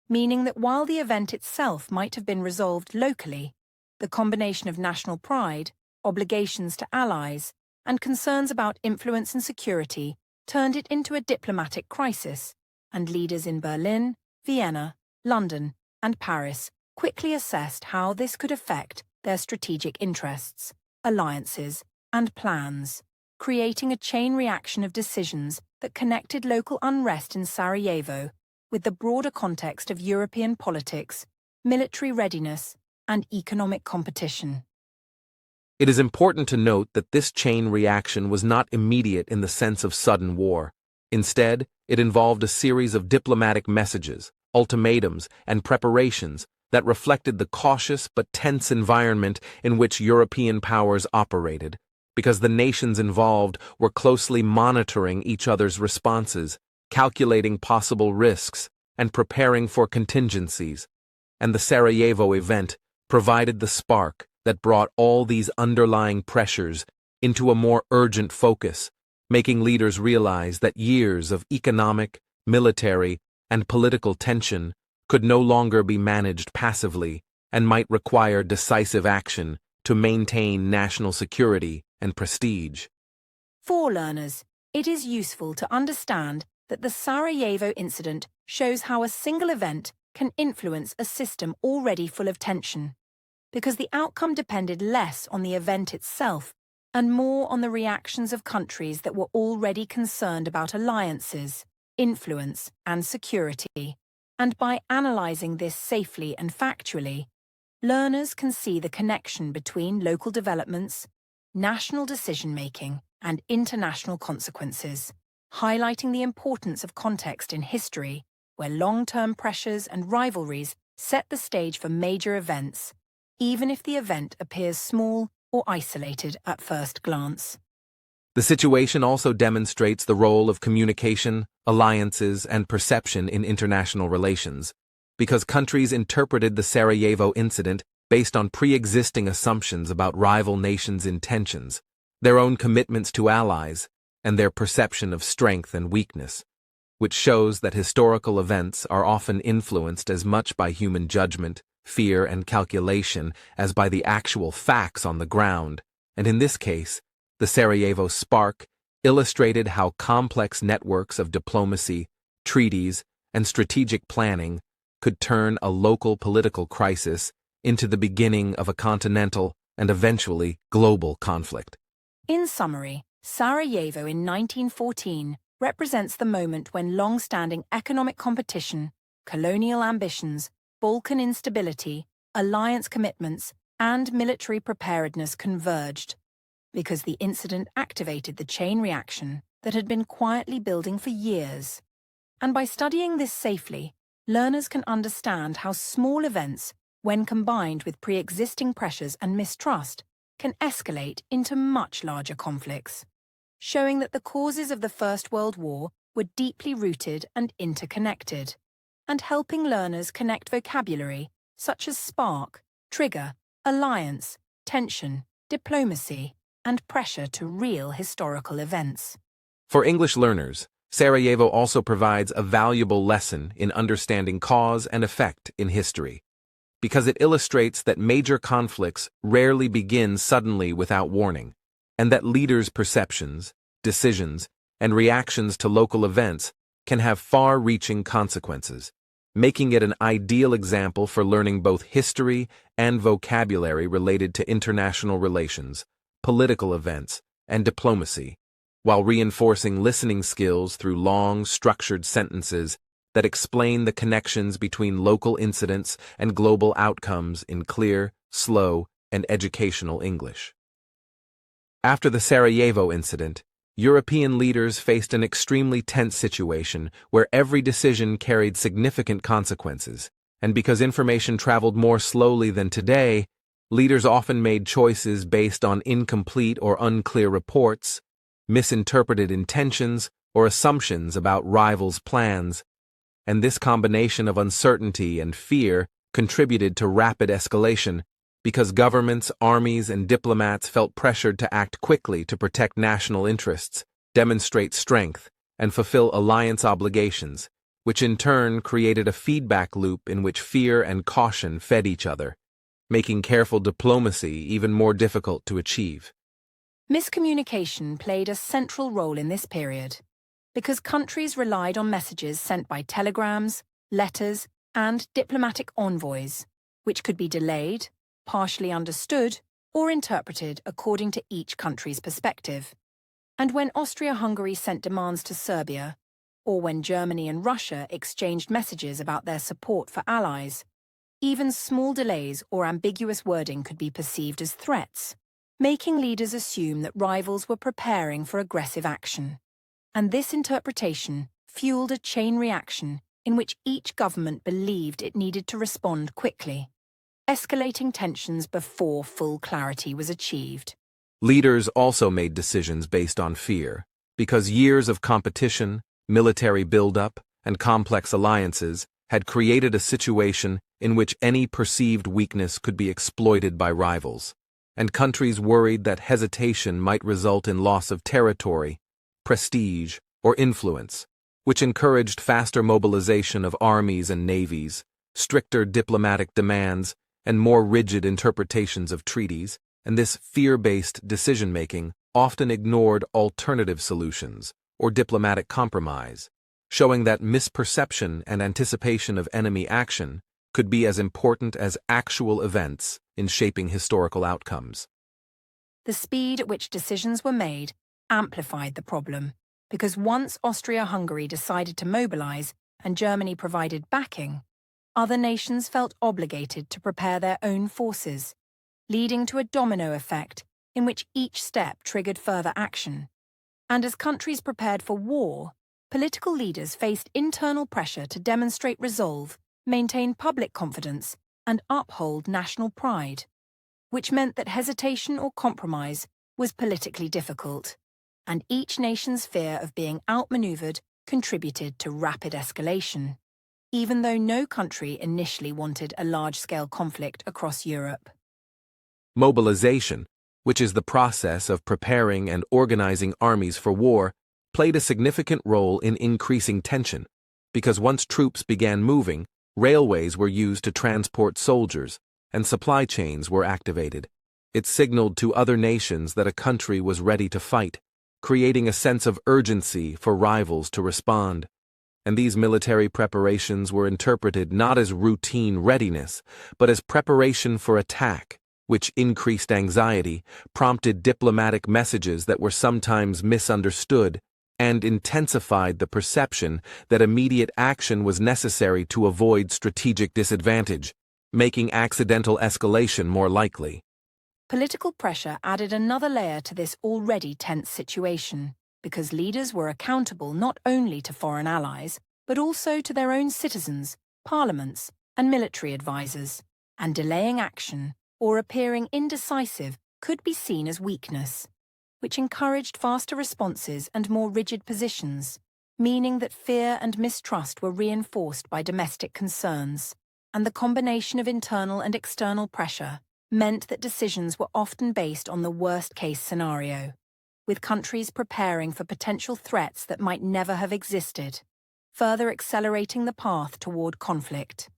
Speaker 2: meaning that while the event itself might have been resolved locally, the combination of national pride, obligations to allies, and concerns about influence and security turned it into a diplomatic crisis, and leaders in Berlin, Vienna, London, and Paris quickly assessed how this could affect their strategic interests, alliances, and plans, creating a chain reaction of decisions that connected local unrest in Sarajevo with the broader context of European politics, military readiness, and economic competition.
Speaker 1: It is important to note that this chain reaction was not immediate in the sense of sudden war. Instead, it involved a series of diplomatic messages, ultimatums, and preparations that reflected the cautious but tense environment in which European powers operated, because the nations involved were closely monitoring each other's responses, calculating possible risks, and preparing for contingencies. And the Sarajevo event provided the spark that brought all these underlying pressures into a more urgent focus, making leaders realize that years of economic, military, and political tension could no longer be managed passively and might require decisive action to maintain national security and prestige.
Speaker 2: For learners, it is useful to understand that the Sarajevo incident shows how a single event can influence a system already full of tension, because the outcome depended less on the event itself and more on the reactions of countries that were already concerned about alliances, influence, and security. And by analysing this safely and factually, learners can see the connection between local developments, national decision-making, and international consequences, highlighting the importance of context in history, where long-term pressures and rivalries set the stage for major events, even if the event appears small or isolated at first glance.
Speaker 1: The situation also demonstrates the role of communication, alliances, and perception in international relations, because countries interpreted the Sarajevo incident based on pre-existing assumptions about rival nations' intentions, their own commitments to allies, and their perception of strength and weakness, which shows that historical events are often influenced as much by human judgment, fear, and calculation as by the actual facts on the ground, and in this case, the Sarajevo spark illustrated how complex networks of diplomacy, treaties, and strategic planning could turn a local political crisis into the beginning of a continental and eventually global conflict.
Speaker 2: In summary, Sarajevo in 1914 represents the moment when long-standing economic competition, colonial ambitions, Balkan instability, alliance commitments, and military preparedness converged, because the incident activated the chain reaction that had been quietly building for years. And by studying this safely, learners can understand how small events, when combined with pre-existing pressures and mistrust, can escalate into much larger conflicts, showing that the causes of the First World War were deeply rooted and interconnected, and helping learners connect vocabulary such as spark, trigger, alliance, tension, diplomacy, and pressure to real historical events.
Speaker 1: For English learners, Sarajevo also provides a valuable lesson in understanding cause and effect in history, because it illustrates that major conflicts rarely begin suddenly without warning, and that leaders' perceptions, decisions, and reactions to local events can have far-reaching consequences, making it an ideal example for learning both history and vocabulary related to international relations, political events, and diplomacy, while reinforcing listening skills through long, structured sentences that explain the connections between local incidents and global outcomes in clear, slow, and educational English. After the Sarajevo incident, European leaders faced an extremely tense situation where every decision carried significant consequences, and because information traveled more slowly than today, leaders often made choices based on incomplete or unclear reports, misinterpreted intentions, or assumptions about rivals' plans, and this combination of uncertainty and fear contributed to rapid escalation because governments, armies, and diplomats felt pressured to act quickly to protect national interests, demonstrate strength, and fulfill alliance obligations, which in turn created a feedback loop in which fear and caution fed each other, making careful diplomacy even more difficult to achieve.
Speaker 2: Miscommunication played a central role in this period, because countries relied on messages sent by telegrams, letters, and diplomatic envoys, which could be delayed, partially understood, or interpreted according to each country's perspective. And when Austria-Hungary sent demands to Serbia, or when Germany and Russia exchanged messages about their support for allies, even small delays or ambiguous wording could be perceived as threats, making leaders assume that rivals were preparing for aggressive action. And this interpretation fueled a chain reaction in which each government believed it needed to respond quickly, escalating tensions before full clarity was achieved.
Speaker 1: Leaders also made decisions based on fear, because years of competition, military buildup, and complex alliances had created a situation in which any perceived weakness could be exploited by rivals, and countries worried that hesitation might result in loss of territory, prestige, or influence, which encouraged faster mobilization of armies and navies, stricter diplomatic demands, and more rigid interpretations of treaties, and this fear-based decision-making often ignored alternative solutions or diplomatic compromise, showing that misperception and anticipation of enemy action could be as important as actual events in shaping historical outcomes.
Speaker 2: The speed at which decisions were made amplified the problem, because once Austria-Hungary decided to mobilize and Germany provided backing, other nations felt obligated to prepare their own forces, leading to a domino effect in which each step triggered further action. And as countries prepared for war, political leaders faced internal pressure to demonstrate resolve, maintain public confidence, and uphold national pride, which meant that hesitation or compromise was politically difficult, and each nation's fear of being outmaneuvered contributed to rapid escalation, even though no country initially wanted a large-scale conflict across Europe.
Speaker 1: Mobilization, which is the process of preparing and organizing armies for war, played a significant role in increasing tension, because once troops began moving, railways were used to transport soldiers, and supply chains were activated. It signaled to other nations that a country was ready to fight, creating a sense of urgency for rivals to respond. And these military preparations were interpreted not as routine readiness, but as preparation for attack, which increased anxiety, prompted diplomatic messages that were sometimes misunderstood, and intensified the perception that immediate action was necessary to avoid strategic disadvantage, making accidental escalation more likely.
Speaker 2: Political pressure added another layer to this already tense situation, because leaders were accountable not only to foreign allies, but also to their own citizens, parliaments, and military advisors, and delaying action or appearing indecisive could be seen as weakness, which encouraged faster responses and more rigid positions, meaning that fear and mistrust were reinforced by domestic concerns, and the combination of internal and external pressure meant that decisions were often based on the worst-case scenario, with countries preparing for potential threats that might never have existed, further accelerating the path toward conflict.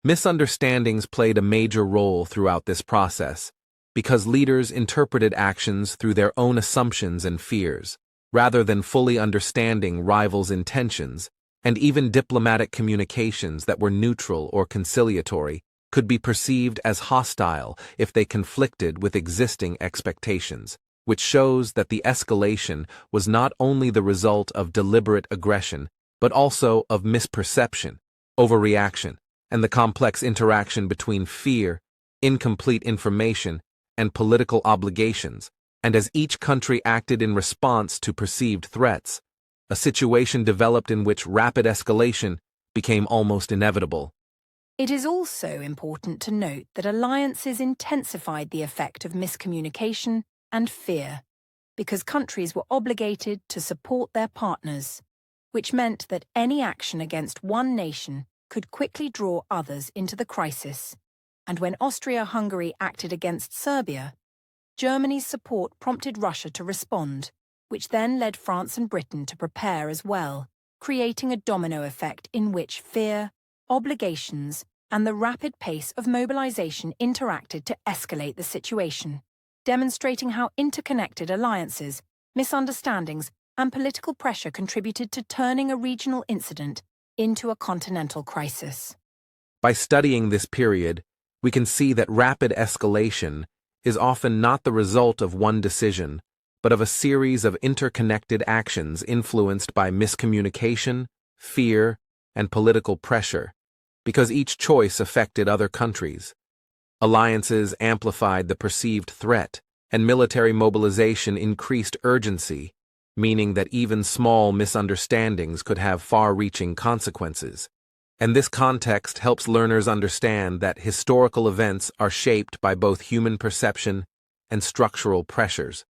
Speaker 1: Misunderstandings played a major role throughout this process, because leaders interpreted actions through their own assumptions and fears, rather than fully understanding rivals' intentions, and even diplomatic communications that were neutral or conciliatory could be perceived as hostile if they conflicted with existing expectations, which shows that the escalation was not only the result of deliberate aggression, but also of misperception, overreaction, and the complex interaction between fear, incomplete information, and political obligations, and as each country acted in response to perceived threats, a situation developed in which rapid escalation became almost inevitable.
Speaker 2: It is also important to note that alliances intensified the effect of miscommunication and fear, because countries were obligated to support their partners, which meant that any action against one nation could quickly draw others into the crisis. And when Austria-Hungary acted against Serbia, Germany's support prompted Russia to respond, which then led France and Britain to prepare as well, creating a domino effect in which fear, obligations, and the rapid pace of mobilization interacted to escalate the situation, demonstrating how interconnected alliances, misunderstandings, and political pressure contributed to turning a regional incident into a continental crisis.
Speaker 1: By studying this period, we can see that rapid escalation is often not the result of one decision, but of a series of interconnected actions influenced by miscommunication, fear, and political pressure, because each choice affected other countries. Alliances amplified the perceived threat, and military mobilization increased urgency, meaning that even small misunderstandings could have far-reaching consequences. And this context helps learners understand that historical events are shaped by both human perception and structural pressures,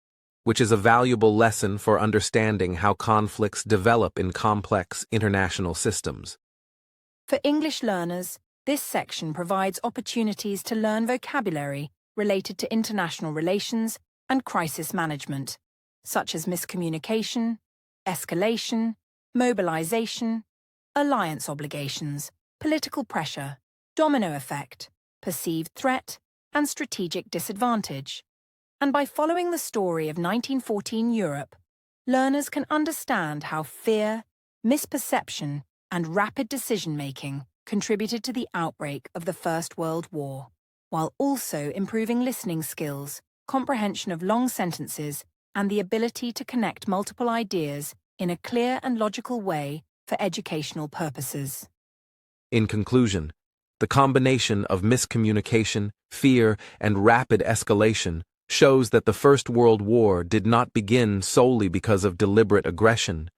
Speaker 1: which is a valuable lesson for understanding how conflicts develop in complex international systems.
Speaker 2: For English learners, this section provides opportunities to learn vocabulary related to international relations and crisis management, such as miscommunication, escalation, mobilization, alliance obligations, political pressure, domino effect, perceived threat, and strategic disadvantage. And by following the story of 1914 Europe, learners can understand how fear, misperception, and rapid decision-making contributed to the outbreak of the First World War, while also improving listening skills, comprehension of long sentences, and the ability to connect multiple ideas in a clear and logical way for educational purposes.
Speaker 1: In conclusion, the combination of miscommunication, fear, and rapid escalation shows that the First World War did not begin solely because of deliberate aggression,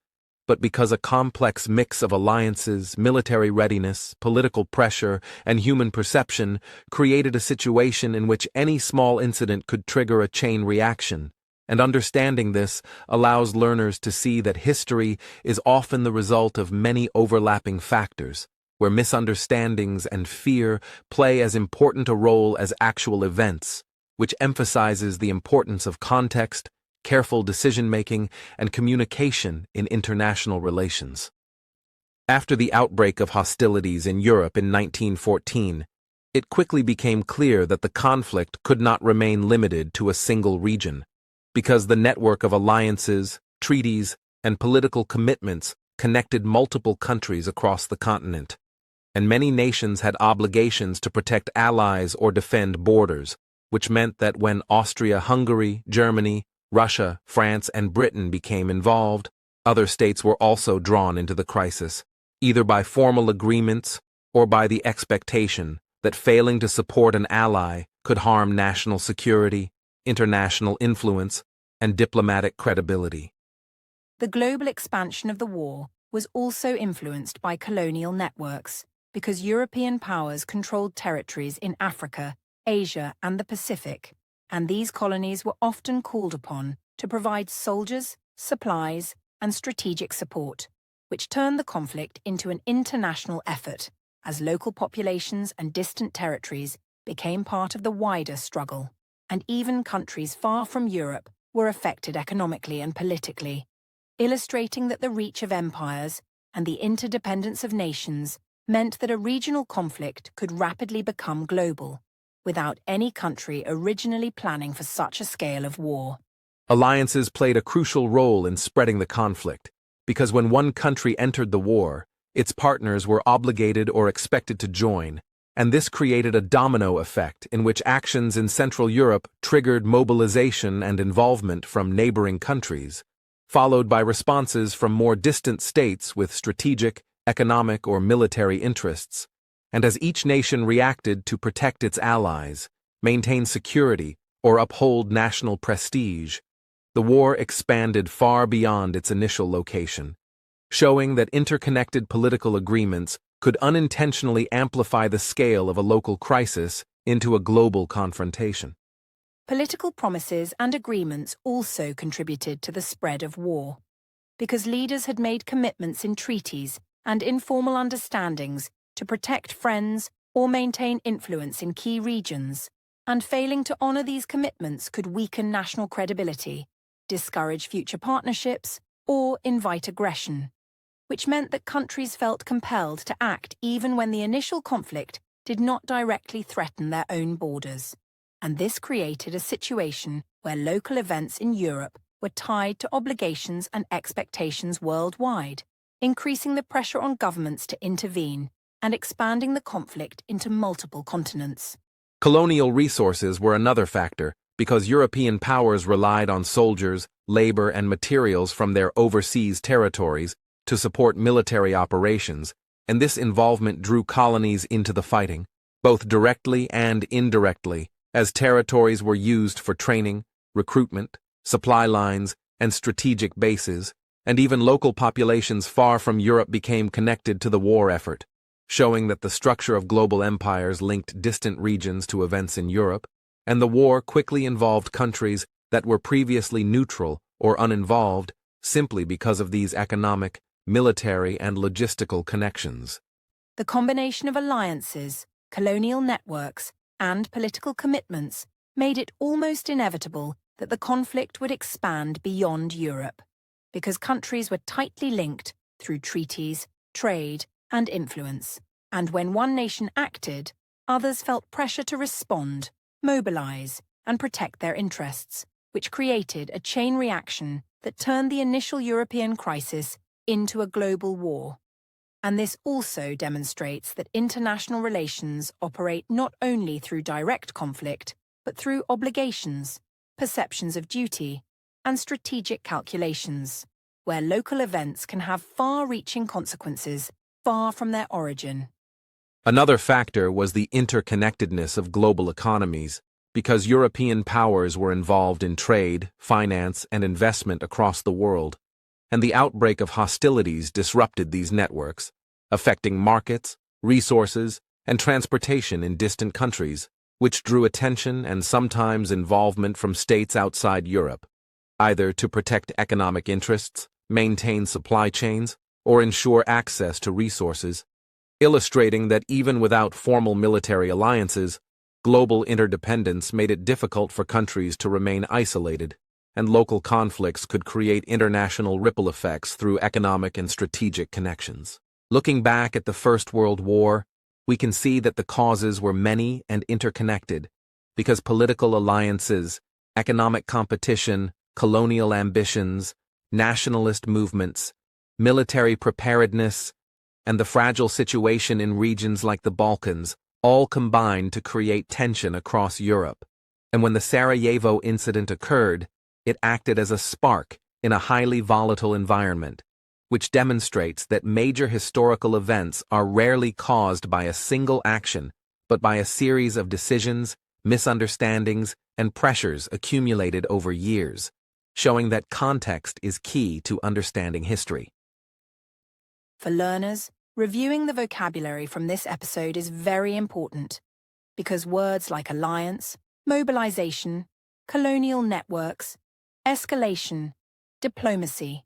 Speaker 1: but because a complex mix of alliances, military readiness, political pressure, and human perception created a situation in which any small incident could trigger a chain reaction. And understanding this allows learners to see that history is often the result of many overlapping factors, where misunderstandings and fear play as important a role as actual events, which emphasizes the importance of context, careful decision-making, and communication in international relations. After the outbreak of hostilities in Europe in 1914, it quickly became clear that the conflict could not remain limited to a single region, because the network of alliances, treaties, and political commitments connected multiple countries across the continent, and many nations had obligations to protect allies or defend borders, which meant that when Austria-Hungary, Germany, Russia, France, and Britain became involved, other states were also drawn into the crisis, either by formal agreements or by the expectation that failing to support an ally could harm national security, international influence, and diplomatic credibility.
Speaker 2: The global expansion of the war was also influenced by colonial networks, because European powers controlled territories in Africa, Asia, and the Pacific, and these colonies were often called upon to provide soldiers, supplies, and strategic support, which turned the conflict into an international effort, as local populations and distant territories became part of the wider struggle, and even countries far from Europe were affected economically and politically, illustrating that the reach of empires and the interdependence of nations meant that a regional conflict could rapidly become global, without any country originally planning for such a scale of war.
Speaker 1: Alliances played a crucial role in spreading the conflict, because when one country entered the war, its partners were obligated or expected to join, and this created a domino effect in which actions in Central Europe triggered mobilization and involvement from neighboring countries, followed by responses from more distant states with strategic, economic, or military interests, and as each nation reacted to protect its allies, maintain security, or uphold national prestige, the war expanded far beyond its initial location, showing that interconnected political agreements could unintentionally amplify the scale of a local crisis into a global confrontation.
Speaker 2: Political promises and agreements also contributed to the spread of war, because leaders had made commitments in treaties and informal understandings to protect friends or maintain influence in key regions, and failing to honor these commitments could weaken national credibility, discourage future partnerships, or invite aggression, which meant that countries felt compelled to act even when the initial conflict did not directly threaten their own borders. And this created a situation where local events in Europe were tied to obligations and expectations worldwide, increasing the pressure on governments to intervene and expanding the conflict into multiple continents.
Speaker 1: Colonial resources were another factor, because European powers relied on soldiers, labor, and materials from their overseas territories to support military operations, and this involvement drew colonies into the fighting, both directly and indirectly, as territories were used for training, recruitment, supply lines, and strategic bases, and even local populations far from Europe became connected to the war effort, showing that the structure of global empires linked distant regions to events in Europe, and the war quickly involved countries that were previously neutral or uninvolved simply because of these economic, military, and logistical connections.
Speaker 2: The combination of alliances, colonial networks, and political commitments made it almost inevitable that the conflict would expand beyond Europe, because countries were tightly linked through treaties, trade, and influence, and when one nation acted, others felt pressure to respond, mobilize, and protect their interests, which created a chain reaction that turned the initial European crisis into a global war. And this also demonstrates that international relations operate not only through direct conflict, but through obligations, perceptions of duty, and strategic calculations, where local events can have far-reaching consequences far from their origin.
Speaker 1: Another factor was the interconnectedness of global economies, because European powers were involved in trade, finance, and investment across the world, and the outbreak of hostilities disrupted these networks, affecting markets, resources, and transportation in distant countries, which drew attention and sometimes involvement from states outside Europe, either to protect economic interests, maintain supply chains, or ensure access to resources, illustrating that even without formal military alliances, global interdependence made it difficult for countries to remain isolated, and local conflicts could create international ripple effects through economic and strategic connections. Looking back at the First World War, we can see that the causes were many and interconnected, because political alliances, economic competition, colonial ambitions, nationalist movements, military preparedness, and the fragile situation in regions like the Balkans all combined to create tension across Europe. And when the Sarajevo incident occurred, it acted as a spark in a highly volatile environment, which demonstrates that major historical events are rarely caused by a single action, but by a series of decisions, misunderstandings, and pressures accumulated over years, showing that context is key to understanding history.
Speaker 2: For learners, reviewing the vocabulary from this episode is very important because words like alliance, mobilization, colonial networks, escalation, diplomacy,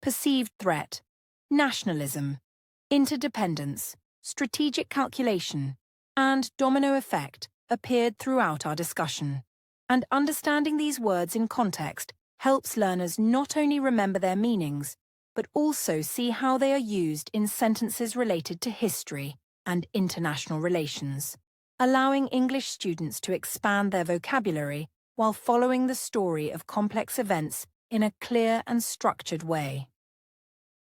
Speaker 2: perceived threat, nationalism, interdependence, strategic calculation, and domino effect appeared throughout our discussion. And understanding these words in context helps learners not only remember their meanings, but also see how they are used in sentences related to history and international relations, allowing English students to expand their vocabulary while following the story of complex events in a clear and structured way.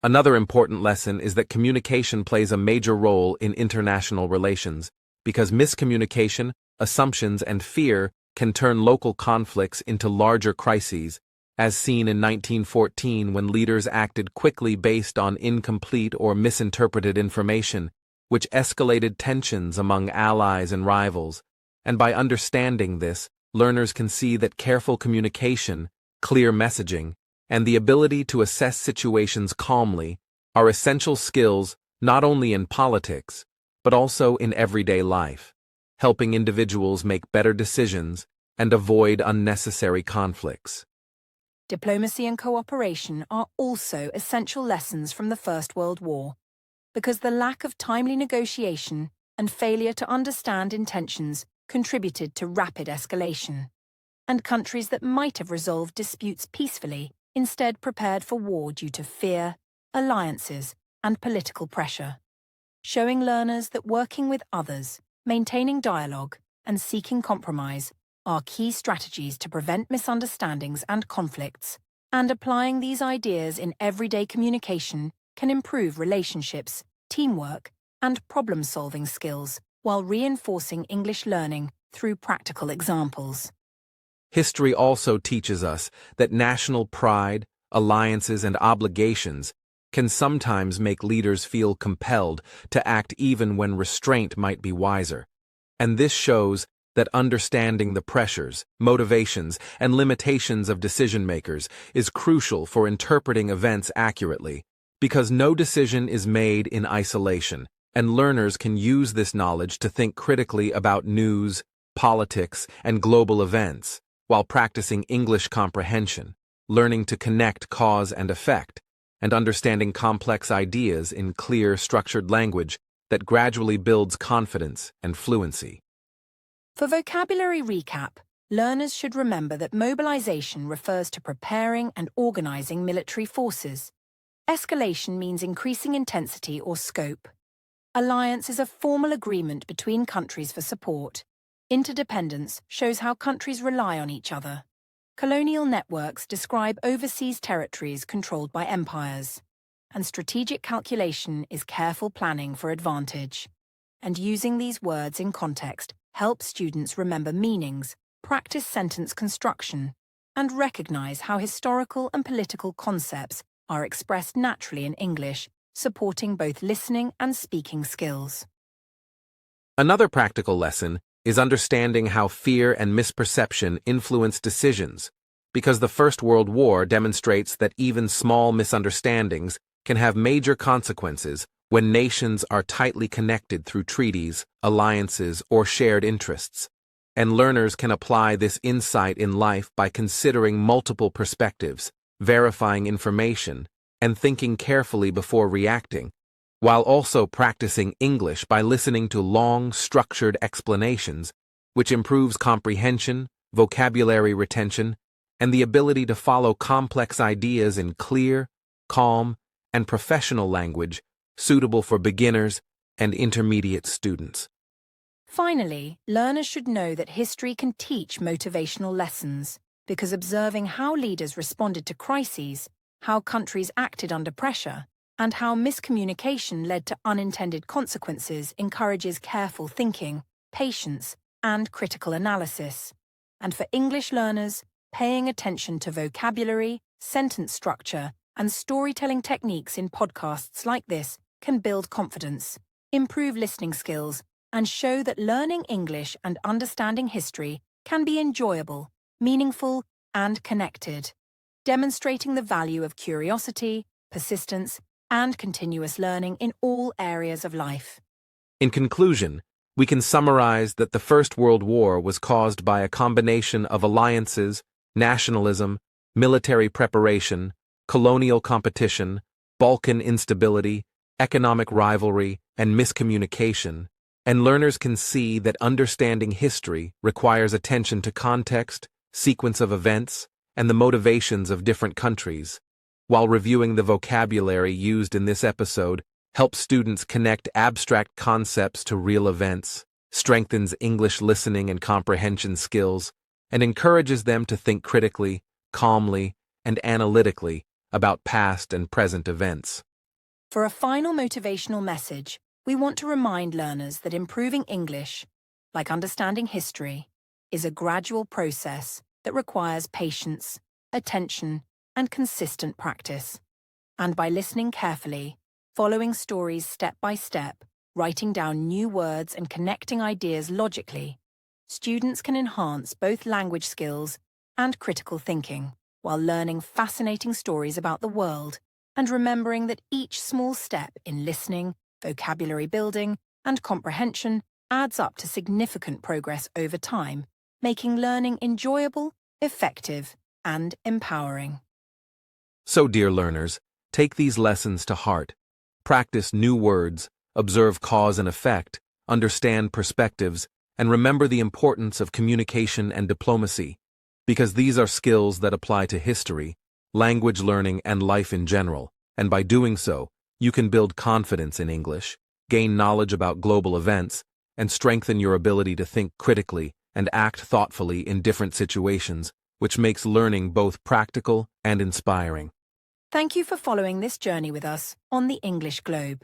Speaker 1: Another important lesson is that communication plays a major role in international relations, because miscommunication, assumptions, and fear can turn local conflicts into larger crises, as seen in 1914 when leaders acted quickly based on incomplete or misinterpreted information, which escalated tensions among allies and rivals. And by understanding this, learners can see that careful communication, clear messaging, and the ability to assess situations calmly are essential skills not only in politics, but also in everyday life, helping individuals make better decisions and avoid unnecessary conflicts.
Speaker 2: Diplomacy and cooperation are also essential lessons from the First World War, because the lack of timely negotiation and failure to understand intentions contributed to rapid escalation, and countries that might have resolved disputes peacefully instead prepared for war due to fear, alliances, and political pressure, showing learners that working with others, maintaining dialogue, and seeking compromise are key strategies to prevent misunderstandings and conflicts, and applying these ideas in everyday communication can improve relationships, teamwork, and problem-solving skills while reinforcing English learning through practical examples.
Speaker 1: History also teaches us that national pride, alliances, and obligations can sometimes make leaders feel compelled to act even when restraint might be wiser. And this shows that understanding the pressures, motivations, and limitations of decision-makers is crucial for interpreting events accurately, because no decision is made in isolation, and learners can use this knowledge to think critically about news, politics, and global events, while practicing English comprehension, learning to connect cause and effect, and understanding complex ideas in clear, structured language that gradually builds confidence and fluency.
Speaker 2: For vocabulary recap, learners should remember that mobilization refers to preparing and organizing military forces. Escalation means increasing intensity or scope. Alliance is a formal agreement between countries for support. Interdependence shows how countries rely on each other. Colonial networks describe overseas territories controlled by empires. And strategic calculation is careful planning for advantage. And using these words in context helps students remember meanings, practice sentence construction, and recognize how historical and political concepts are expressed naturally in English, supporting both listening and speaking skills.
Speaker 1: Another practical lesson is understanding how fear and misperception influence decisions, because the First World War demonstrates that even small misunderstandings can have major consequences when nations are tightly connected through treaties, alliances, or shared interests. And learners can apply this insight in life by considering multiple perspectives, verifying information, and thinking carefully before reacting, while also practicing English by listening to long, structured explanations, which improves comprehension, vocabulary retention, and the ability to follow complex ideas in clear, calm, and professional language suitable for beginners and intermediate students.
Speaker 2: Finally, learners should know that history can teach motivational lessons, because observing how leaders responded to crises, how countries acted under pressure, and how miscommunication led to unintended consequences encourages careful thinking, patience, and critical analysis. And for English learners, paying attention to vocabulary, sentence structure, and storytelling techniques in podcasts like this can build confidence, improve listening skills, and show that learning English and understanding history can be enjoyable, meaningful, and connected, demonstrating the value of curiosity, persistence, and continuous learning in all areas of life.
Speaker 1: In conclusion, we can summarize that the First World War was caused by a combination of alliances, nationalism, military preparation, colonial competition, Balkan instability, economic rivalry, and miscommunication, and learners can see that understanding history requires attention to context, sequence of events, and the motivations of different countries. While reviewing the vocabulary used in this episode helps students connect abstract concepts to real events, strengthens English listening and comprehension skills, and encourages them to think critically, calmly, and analytically about past and present events.
Speaker 2: For a final motivational message, we want to remind learners that improving English, like understanding history, is a gradual process that requires patience, attention, and consistent practice. And by listening carefully, following stories step by step, writing down new words and connecting ideas logically, students can enhance both language skills and critical thinking while learning fascinating stories about the world and remembering that each small step in listening, vocabulary building, and comprehension adds up to significant progress over time, making learning enjoyable, effective, and empowering.
Speaker 1: So, dear learners, take these lessons to heart. Practice new words, observe cause and effect, understand perspectives, and remember the importance of communication and diplomacy, because these are skills that apply to history, language learning, and life in general, and by doing so, you can build confidence in English, gain knowledge about global events, and strengthen your ability to think critically and act thoughtfully in different situations, which makes learning both practical and inspiring.
Speaker 2: Thank you for following this journey with us on the English Globe.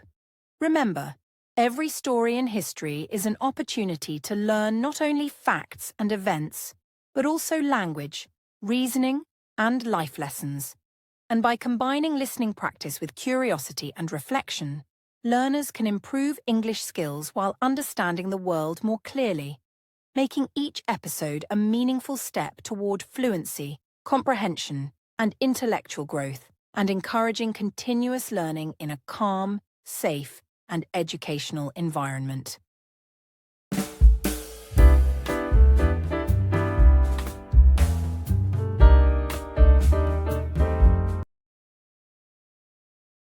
Speaker 2: Remember, every story in history is an opportunity to learn not only facts and events, but also language, reasoning, and life lessons. And by combining listening practice with curiosity and reflection, learners can improve English skills while understanding the world more clearly, making each episode a meaningful step toward fluency, comprehension, and intellectual growth, and encouraging continuous learning in a calm, safe, and educational environment.